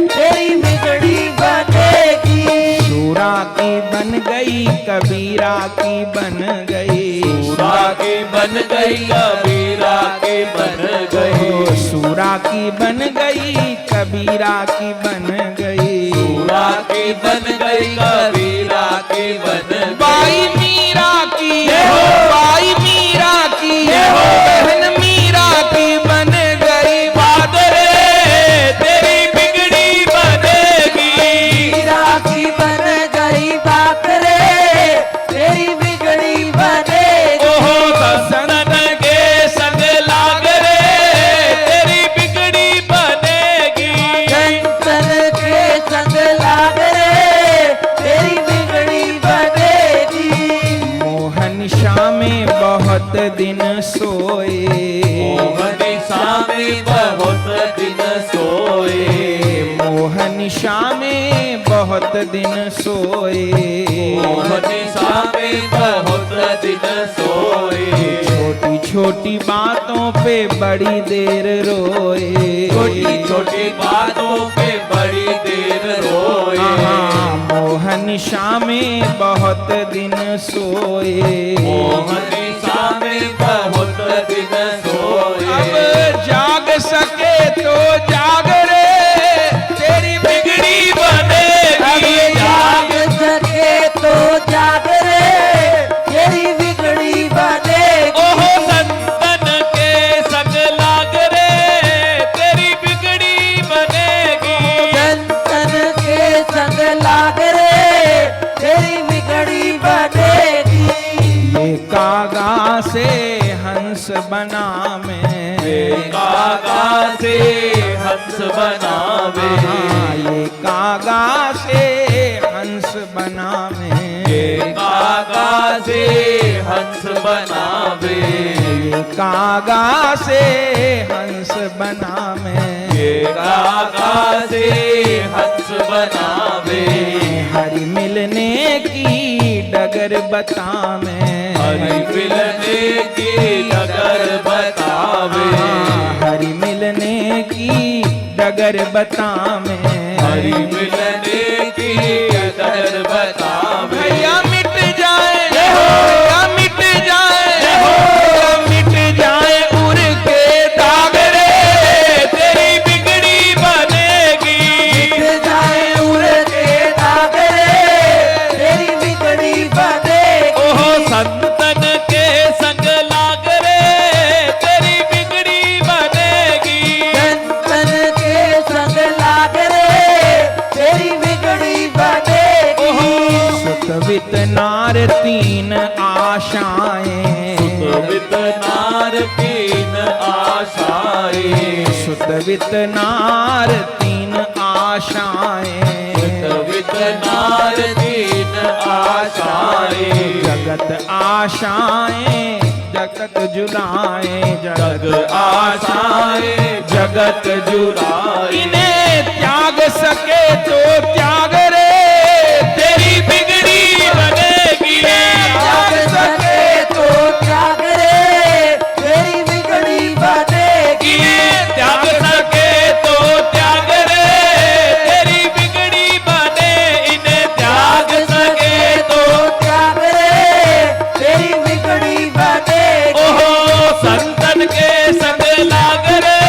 तेरी बिगड़ी बनेगी। सूरा की बन गई, कबीरा की बन गई। सूरा की बन गई, कबीरा की बन गई। सूरा की बन गई, कबीरा की बन गई। सूरा की बन गई, कबीरा की बन गई। बाई मीरा की बाई मीरा की बहन मीरा की बन गई बात रे तेरी बिगड़ी बनेगी। मीरा की बन गई बात रे तेरी बिगड़ी बनेगी। ओहो संतन के संग लाग रे तेरी बिगड़ी बनेगी। संतन के संग लाग रे तेरी बिगड़ी बनेगी। मोहन श्यामे बहुत दिन सोए। मोहनी स्वामी बहुत दिन सोए। मोहन श्यामे बहुत दिन सोए। मोहनी स्वामी बहुत दिन सोए। छोटी छोटी बातों पे बड़ी देर रोए। छोटी छोटी बातों पे बड़ी देर रोए। हाँ, मोहन श्यामे बहुत दिन सोए। मोहनी स्वामी बहुत दिन सोए। अब जाग सके तो जाग रे तेरी बिगड़ी बनेगी। जाग सके तो जाग रे तेरी बिगड़ी बनेगी। ओहो संतन के संग लाग रे तेरी बिगड़ी बनेगी। संतन के संग लाग रे तेरी बिगड़ी बनेगी। ये कागा से हंस बना में कागा से हंस बनावे। हाँ, ये कागा से हंस बना में कागा से हंस बनावे। ये कागा से हंस बना में कागा से हंस बनावे। हरि मिलने की डगर बता में हरि मिलने की डगर बतावे। हरि मिलने की डगर बता में हरि मिलने की डगर बतावे। भैया मिट जाए भैया मिट जाए भैया मिट जाए उर के दाग रे तेरी बिगड़ी बनेगी। मिट जाए उर के दाग रे तेरी बिगड़ी बनेगी। ओहो संतन के संग लाग रे तेरी बिगड़ी बनेगी। संतन के संग लाग रे तेरी बिगड़ी बनेगी। सुतवित नार तीन आशाएं सुतवित नार तीन आशाएं। सुतवित नार तीन आशाएं सुतवित नार तीन आशाएं। जगत आशाएं जगत जुलाए जग आशाएं जगत जुराई। इन्हें त्याग सके तो त्याग रे तेरी बिगड़ी बनेगी। त्याग सके तो त्याग रे तेरी बिगड़ी बनेगी। त्याग सके तो त्याग रे तेरी बिगड़ी बने। इन्हें त्याग सके तो त्याग रे तेरी बिगड़ी बनेगी। ओहो संतन के संग लाग रे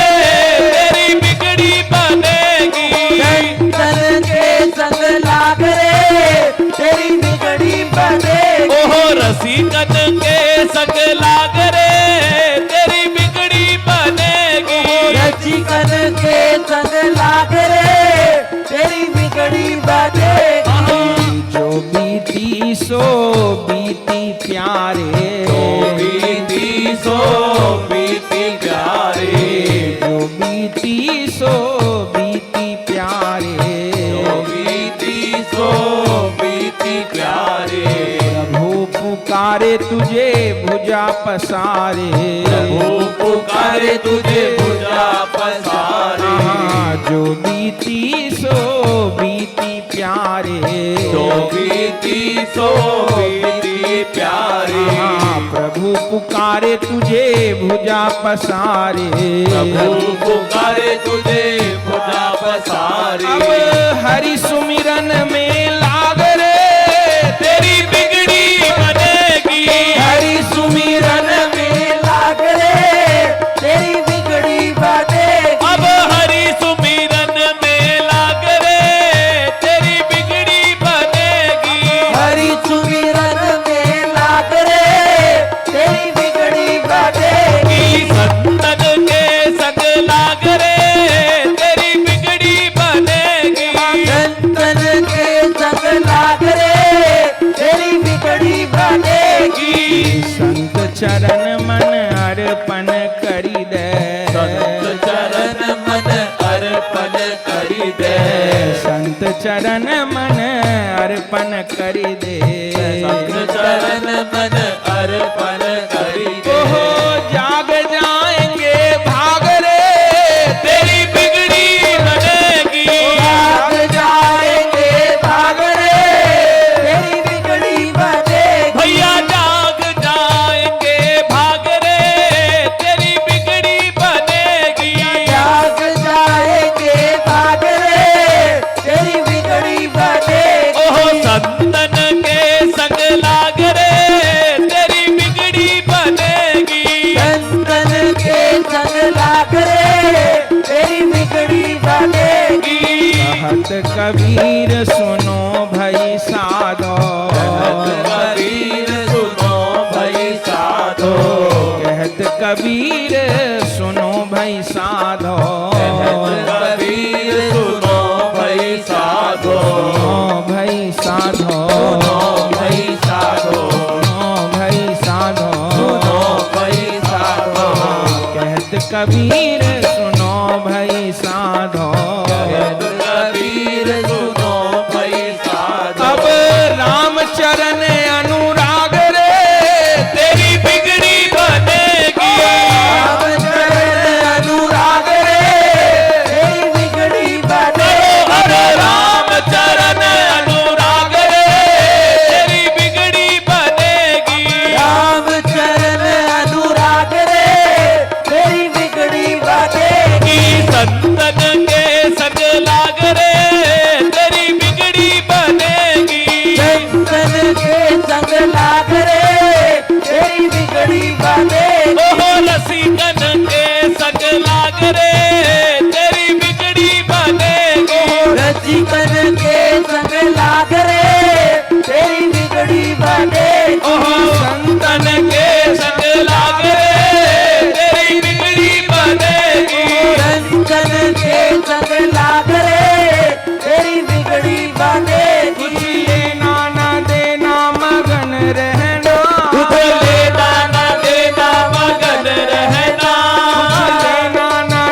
तेरी बिगड़ी बनेगी। संतन के संग लाग रे तेरी बिगड़ी बनेगी। ओहो रसिकन के संग लाग रे तेरी बिगड़ी बनेगी। रसिकन के संग लाग रे तेरी बिगड़ी बनेगी। जो बीती सो बीती प्यारे बीती सो बीती प्यारे। जो बीती सो बीती प्यारे बीती सो बीती प्यारे। प्रभु पुकारे तुझे भुजा पसारे प्रभु पुकारे तुझे भुजा पसारे। हाँ, जो बीती सो बीती प्यारे जो बीती सो बीती प्यारे। हाँ, प्रभु पुकारे तुझे भुजा पसारे प्रभु पुकारे तुझे भुजा पसारे। अब हरि सुमिरन में लाग रे तेरी बिगड़ी बनेगी। हरि सुमिरन में लाग रे तेरी बिगड़ी बनेगी। अब हरि सुमिरन में लाग रे तेरी बिगड़ी बनेगी। हरि सुमिरन में लाग रे तेरी बिगड़ी बनेगी। संतन के संग लाग रे तेरी बिगड़ी बनेगी। संतन के संग लाग रे तेरी बिगड़ी बनेगी। संत चरण मन अर्पण करी दे संत चरण मन अर्पण करी दे। संत चरण मन अर्पण करी दे संत चरण मन अर्पण करी दे। ओहो जाग जाएंगे भाग रे तेरी बिगड़ी बनेगी। भाग जाएंगे भाग रे तेरी बिगड़ी बनेगी। भैया जाग जाएंगे भाग रे तेरी बिगड़ी बनेगी। जाग जाएंगे भाग रे तेरी बिगड़ी बनेगी। ओहो संतन के संग लाग रे तेरी बिगड़ी बनेगी। संतन के संग लाग रे तेरी बिगड़ी बनेगी। कहत कबीर सुनो भई साधो कबीर सुनो भई साधो। कहत कबीर सुनो भई साधो कबीर सुनो भई साधो। सुनो भई साधो सुनो भई साधो। सुनो भई साधो सुनो भई साधो। कहत कबीर सुनो भई साधो कबीर सुनो भई साधो। अब राम चरण अनुराग रे तेरी बिगड़ी बनेगी। राम चरण अनुराग रे तेरी बिगड़ी बनेगी। अरे राम चरण अनुराग रे तेरी बिगड़ी बनेगी। राम चरण अनुराग रे तेरी बिगड़ी बनेगी। संतन के संग लाग रे तेरी बिगड़ी बनेगी। संतन के संग लाग रे तेरी बिगड़ी बनेगी। ओहो रसिकन के संग लाग रे तेरी बिगड़ी बनेगी। रसिकन के संग लाग रे तेरी बिगड़ी बनेगी। ओहो संतन के संग लाग रे तेरी बिगड़ी बनेगी। संतन के संग लाग रे तेरी बिगड़ी बनेगी। कुछ लेना ना देना मगन रहना कुछ लेना न देना मगन रहना। लेना ना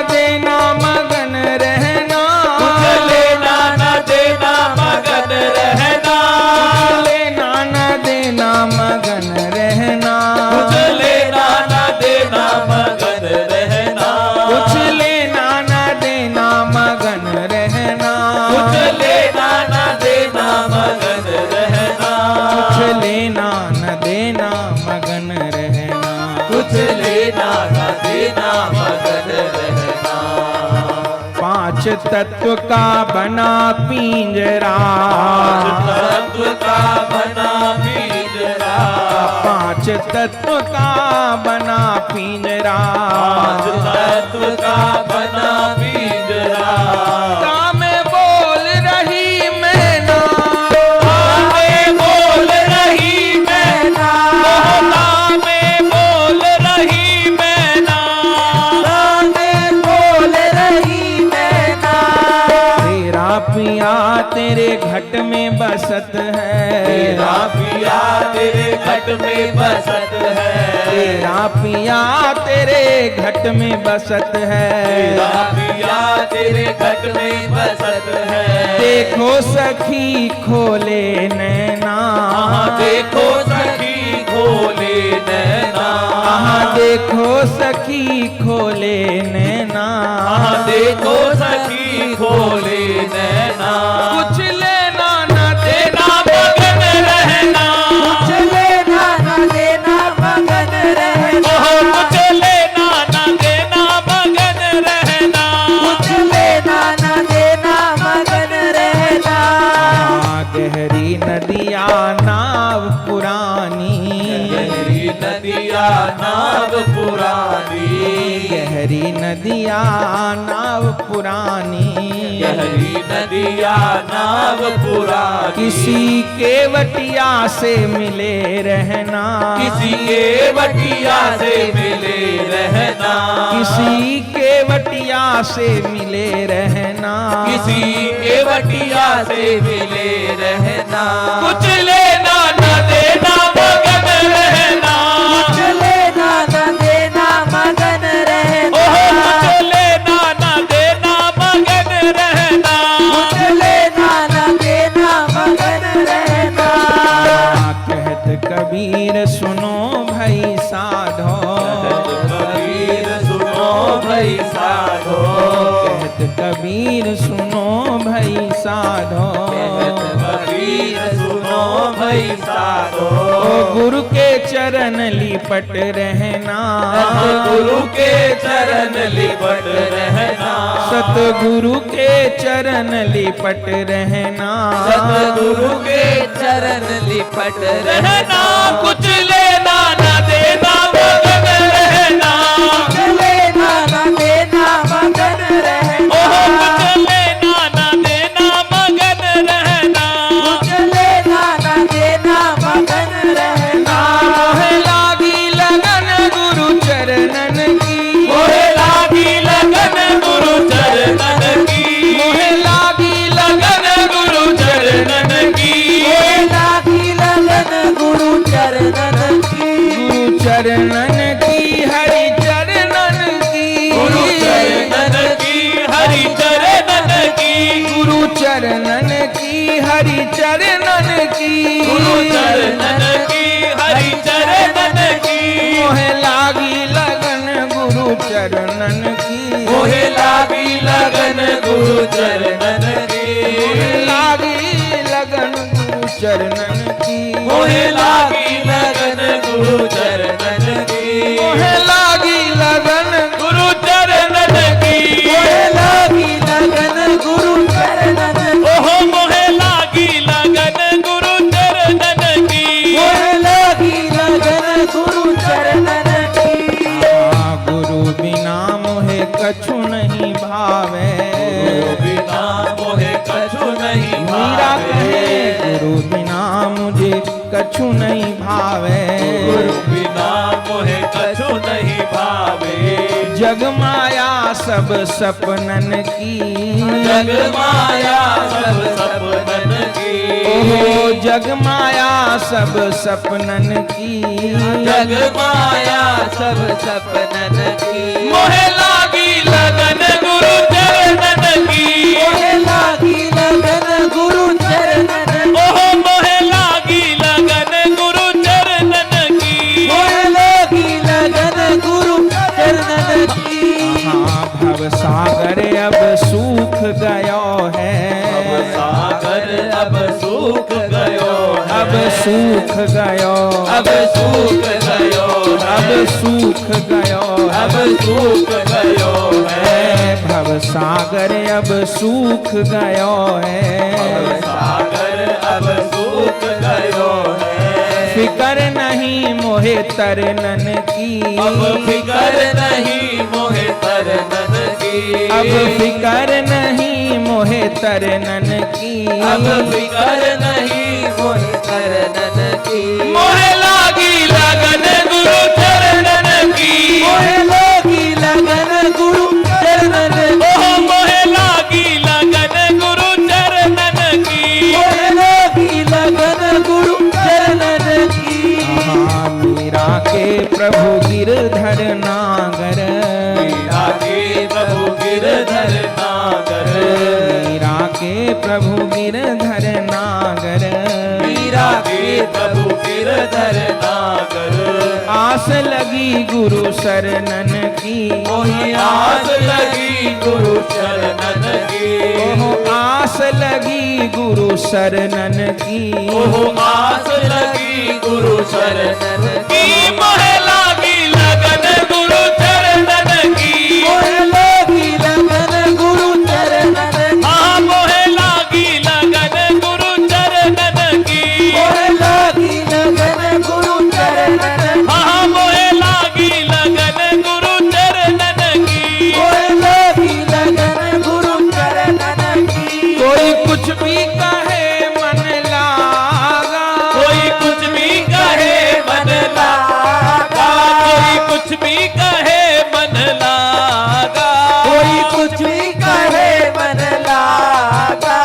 तत्व का बना पिंजरा, तत्व का बना पिंजरा, पांच तत्व का बना पिंजरा, तत्व का बना पिंजरा, काम बोल रही मैना, बोल रही मैना, में बोल रही मैना, बोल रही मैना, तेरा पिया तेरे घट में बसत है, तेरा पिया तेरे घट में बसत है, तेरा पिया तेरे घट में बसत है, तेरा पिया तेरे घट में बसत है, देखो सखी खोले नैना, देखो सखी खोले नैना, देखो सखी खोले नैना, देखो सखी खोले नैना, कुछ लेना न देना मगन रहना, कुछ लेना न देना मगन रहना, कुछ लेना न देना मगन रहना, कुछ लेना न देना मगन रहना, गहरी नदिया नाव पुरानी, गहरी नदिया नाव पुरानी, गहरी नदिया नाव पुरानी, गहरी नदिया नाव पुरानी, किसी केवटिया से मिले रहना, किसी के वटिया से मिले रहना, किसी केवटिया से मिले रहना, किसी के वटिया से मिले रहना, कुछ लेना न देना मगन रहना, कुछ लेना न देना मगन रहना, कुछ लेना न देना मगन रहना, कुछ लेना न देना मगन रहना, कहत कबीर सुनो भाई साधो, कबीर सुनो भाई साधो, कहत कबीर सुनो भाई साधो, कबीर सुनो भाई साधो, गुरु के चरण लिपट रहना, गुरु के चरण लिपट रहना, सतगुरु के चरण लिपट रहना, सतगुरु के चरण लिपट रहना, कुछ लेना न देना मगन रहना, कुछ लेना न देना मगन रहना, कुछ लेना न देना मगन रहना, कुछ लेना न देना मगन रहना, मोहे लागी लगन गुरु चरणन की, मोहे लागी लगन गुरु चरणन की, मोहे लागी लगन गुरु चरणन की, मोहे लागी लगन गुरु चरणन की, गुरु चरणन की हरि चरणन की, गुरु चरणन की हरि चरणन की, गुरु चरणन की हरि चरणन की, गुरु चरणन की हरि चरणन की, मोहे लागी लगन गुरु चरणन की, मोहे लागी लगन गुरु चरणन की, मोहे लागी लगन गुरु चरणन की, मोहे लागी लगन गुरु चरणन की, मोहे लागी लगन गुरु चरणन की, मोहे लागी लगन गुरु चरणन की, ओहो मोहे लागी लगन गुरु चरणन की, मोहे लागी लगन गुरु चरणन की, गुरु बिना मोहे कछु नहीं भावे, बिना मोहे कछु नहीं मीरा कहे भावे, गुरु बिना मुझे कछु नहीं भावे, गुरु बिना मोहे कछु नहीं भावे, जग माया सब सपनन की, जग माया सब सपनन की, ओहो जग माया सब सपनन की, जग माया सब सपनन की, मोहे लागी लगन गुरु चरणन की, मोहे लागी लगन गुरु चरणन की, ओहो मोहे लागी लगन गुरु चरणन की, मोहे लागी लगन गुरु चरणन की, हाँ भव सागर अब सूख गयो है, सागर अब सूख गयो है, अब सूख गयो, अब सूख गयो है, अब सूख गयो, अब सूख गयो है, भव सागर अब सूख गयो है, सागर अब सूख गयो है। फिकर नहीं मोहे तरनन की, अब फिकर नहीं मोहे तरनन की, अब फिकर नहीं मोहे तरनन की, अब फिकर नहीं मोहे तरनन की। मोहे लागी लगन गुरु चरणन की, मोहे लागी लगन गुरु चरणन की, ओह मोहे लागी लगन गुरु चरणन की, मोहे लागी लगन गुरु चरणन की। हाँ, मीरा के प्रभु गिरधर नागर, मीरा के प्रभु गिरधर नागर, मीरा के प्रभु गिरधर नागर, मीरा के प्रभु गिरधर नागर। आस लगी गुरु शरणन की, मोहि आस लगी गुरु शरणन की, ओह आस लगी गुरु शरणन की, ओह आस लगी गुरु शरणन की। की मोहे लागी लगन गुरु चरणन की, मोहे लागी लगन गुरु चरणन की, हाँ मोहे लागी लगन गुरु चरणन की, मोहे लागी लगन गुरु चरणन की, हाँ मोहे लागी लगन गुरु चरणन की। मोहे लागी लगन गुरु चरणन की। कोई कुछ भी कहे मन लागा, कोई कुछ भी कहे मन लागा, कोई कुछ भी कहे मन लागा, कोई कुछ भी कहे मन लागा,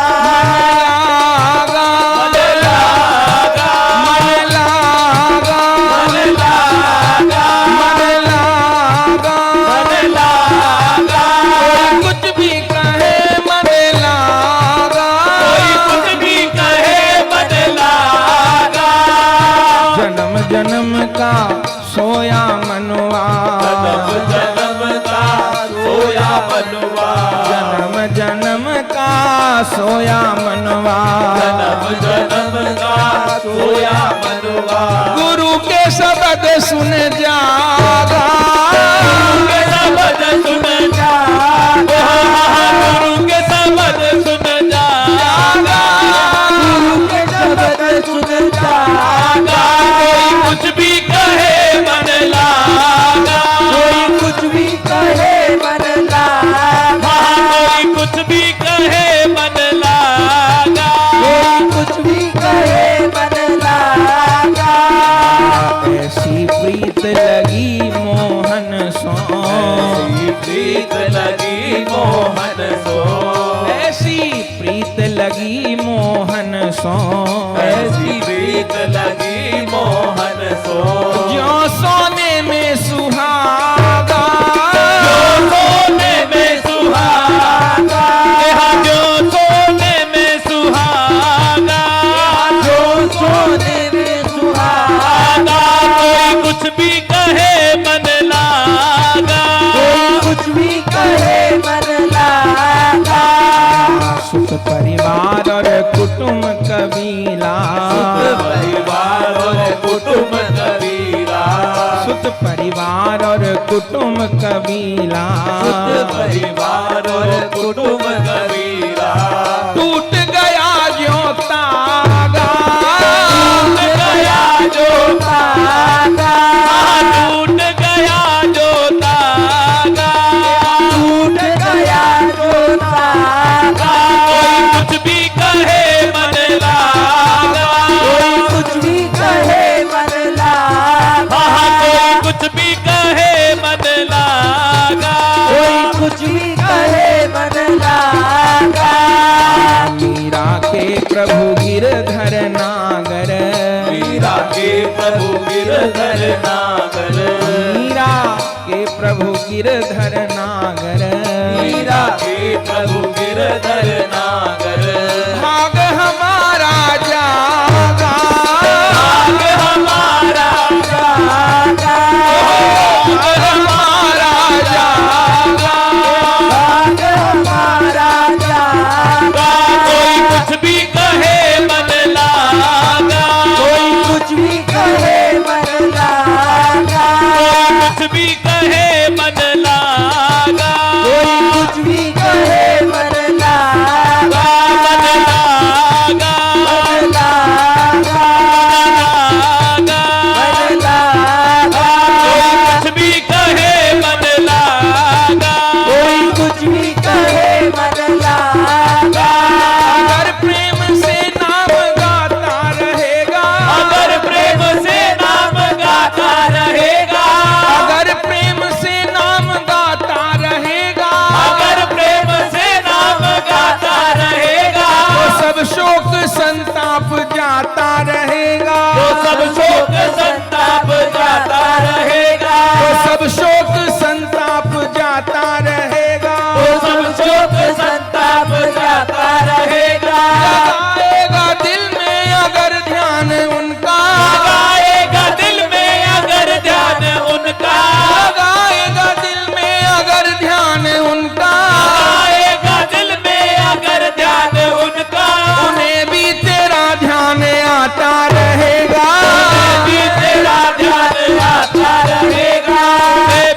लागा, मन लागा, मन लागा, मन लागा, मन लागा, मन लागा, कोई कुछ भी कहे मन लागा, कोई कुछ भी कहे मन लागा। जन्म जन्म का सोया मनवा, जन्म जन्म का सोया मनवा, जन्म जन्म का सोया मनवा, जन्म जन्म का सोया मनवा। गुरु के शब्द सुन जागा, के शब्द सुन जागा, गुरु के शब्द सुन जागा, गुरु के शब्द सुन जागा, कोई कुछ भी कहे मन लागा, कोई कुछ भी कहे मन लागा, कोई कुछ भी कहे मन लागा, कोई कुछ भी कहे मन लागा। ऐसी प्रीत लगी मोहन सो, ऐसी प्रीत लगी मोहन सो, ऐसी प्रीत लगी मोहन सो, ऐसी प्रीत लगी मोहन सो। जो सोने में सुहागा, सोने में सुहागा, जो सोने में सुहागा, जो सोने में सुहागा, कोई कुछ भी कहे मन लागा, कोई कुछ भी कहे मन लागा। सुख परिवार और कुटुंब कबीला, परिवार और कुटुंब कबीला, सुख परिवार और कुटुंब कबीला, परिवार और कुटुंब कबीला, टूट गया जो तागा, टूट गया जो तागा, टूट गया जो तागा, टूट गया जो तागा, कोई कुछ भी कहे मन लागा, कोई कुछ भी कहे मन लागा, कोई कुछ भी कहे मन लागा, कोई कुछ भी कहे मन लागा। मीरा के प्रभु गिरधर नागर, मीरा के प्रभु गिरधर नागर, मीरा के प्रभु गिरधर नागर, मीरा के प्रभु गिरधर नागर। भाग हमारा जागा, भाग हमारा जागा, भाग हमारा जागा, भाग हमारा जागा, कोई कुछ भी कहे मन लागा, कोई कुछ भी कहे मन लागा, कुछ भी कहे मन लागा, कोई कुछ भी भी कहे मन लागा। अगर प्रेम से नाम गाता रहेगा, अगर प्रेम से नाम गाता रहेगा, अगर प्रेम से नाम गाता रहेगा, अगर प्रेम से नाम गाता रहेगा, तो सब शोक संताप जाता रहेगा, तो सब शोक संताप जाता रहेगा, तो सब शोक संताप जाता रहेगा, तो सब शोक संताप जाता रहेगा। लगाएगा दिल में अगर ध्यान उनका, लगाएगा दिल में अगर ध्यान उनका, लगाएगा दिल में अगर ध्यान उनका, लगाएगा दिल में अगर ध्यान उनका, उन्हें भी तेरा ध्यान आता रहेगा, भी तेरा ध्यान आता रहेगा,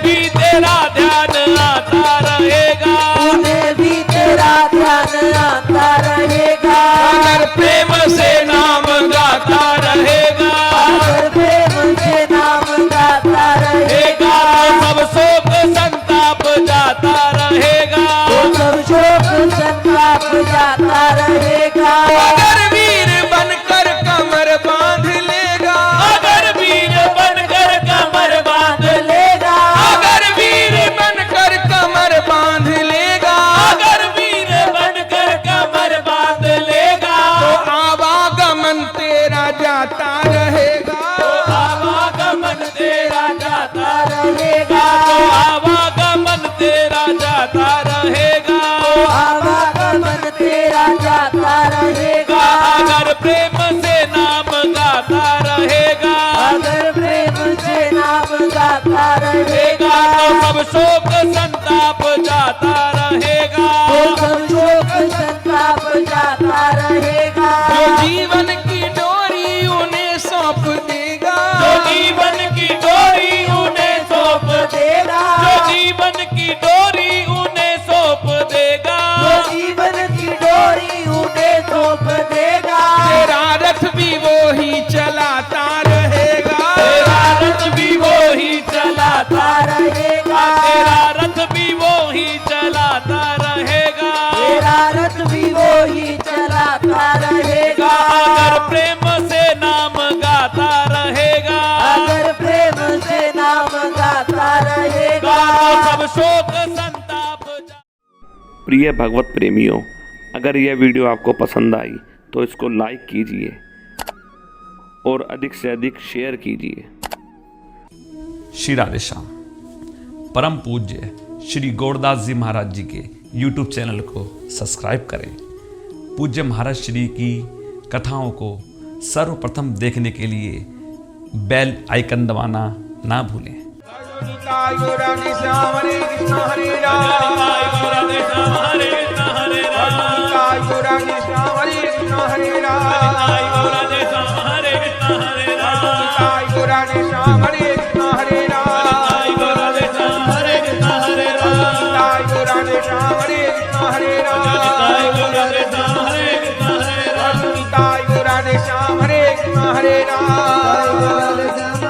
भी तेरा ध्यान आता रहेगा। उन्हें भी तेरा ध्यान आता रहेगा। अगर प्रेम से नाम गाता रहेगा, अगर प्रेम से नाम गाता रहेगा, सब शोक संताप जाता रहेगा, तो सब शोक संताप जाता रहेगा। अगर वीर बनकर कमर बांध लेगा, अगर वीर बनकर कमर बांध लेगा, अगर वीर बनकर कमर बांध लेगा, अगर वीर बनकर कमर बांध लेगा, तो आवागमन तेरा जाता रहेगा, आवागमन तेरा जाता रहेगा, तो आवागमन तेरा जाता रहेगा। आवागमन तेरा जाता रहेगा। अगर प्रेम से नाम गाता रहेगा, अगर प्रेम से नाम गाता रहेगा, तो सब शोक संताप जाता रहेगा। तो सब शोक संताप जाता रहेगा। जो जीवन की डोरी उन्हें सौंप देगा, जो जीवन की डोरी उन्हें सौंप देगा, जो जीवन की डोरी उन्हें सौंप देगा, जो जीवन की डोरी उन्हें सौंप देगा। तेरा रथ भी वो ही चलाता रहेगा, तेरा रथ भी वो ही चलाता रहेगा, तेरा रथ भी वो ही चलाता रहेगा। तेरा रथ भी वो ही चलाता रहेगा। अगर प्रेम से नाम गाता रहेगा, अगर प्रेम से नाम गाता रहेगा, तो सब शोक संताप प्रिय भगवत प्रेमियों, अगर यह वीडियो आपको पसंद आई तो इसको लाइक कीजिए और अधिक से अधिक शेयर कीजिए। श्री राधे श्याम। परम पूज्य श्री गौरदास जी महाराज जी के YouTube चैनल को सब्सक्राइब करें। पूज्य महाराज श्री की कथाओं को सर्वप्रथम देखने के लिए बेल आइकन दबाना ना भूलें। गौरांगी श्याम हरे कृष्ण हरे राम, राधे श्याम हरे कृष्ण हरे राम, गौरांगी श्याम हरे कृष्ण हरे राम, राधे श्याम हरे कृष्ण हरे राम, गौरांगी श्याम हरे कृष्ण हरे राम, राधे श्याम हरे कृष्ण हरे राम, गौरांगी श्याम हरे कृष्ण हरे राम, राधे श्याम हरे कृष्ण हरे राम, गौरांगी श्याम हरे कृष्ण हरे राम, राधे श्याम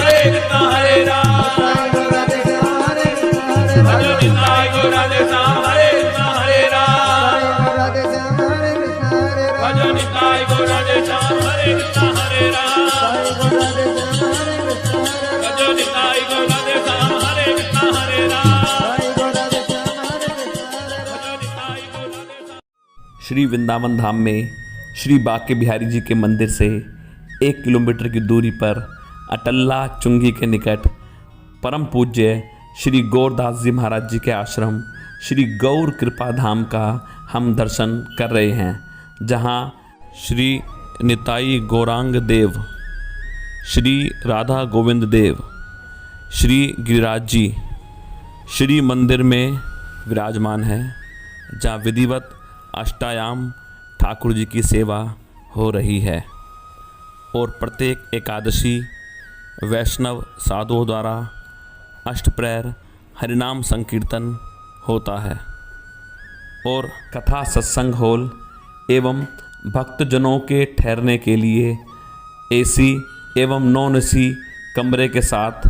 हरे कृष्ण हरे राम, राधे श्याम हरे कृष्ण हरे राम, राधे श्याम हरे कृष्ण हरे श्री वृंदावन धाम में श्री बांके बिहारी जी के मंदिर से 1 किलोमीटर की दूरी पर अटल्ला चुंगी के निकट परम पूज्य श्री गौरदास जी महाराज जी के आश्रम श्री गौर कृपा धाम का हम दर्शन कर रहे हैं, जहां श्री निताई गौरांग देव, श्री राधा गोविंद देव, श्री गिरिराज जी श्री मंदिर में विराजमान है, जहाँ विधिवत अष्टायाम ठाकुर जी की सेवा हो रही है और प्रत्येक एकादशी वैष्णव साधुओं द्वारा अष्टप्रहर हरिनाम संकीर्तन होता है और कथा सत्संग हॉल एवं भक्तजनों के ठहरने के लिए एसी एवं नॉन एसी कमरे के साथ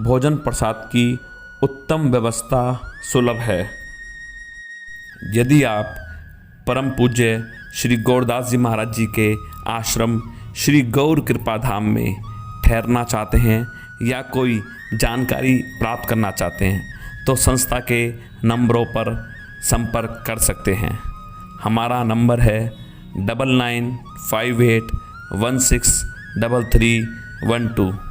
भोजन प्रसाद की उत्तम व्यवस्था सुलभ है। यदि आप परम पूज्य श्री गौरदास जी महाराज जी के आश्रम श्री गौर कृपा धाम में ठहरना चाहते हैं या कोई जानकारी प्राप्त करना चाहते हैं तो संस्था के नंबरों पर संपर्क कर सकते हैं। हमारा नंबर है 9958163312।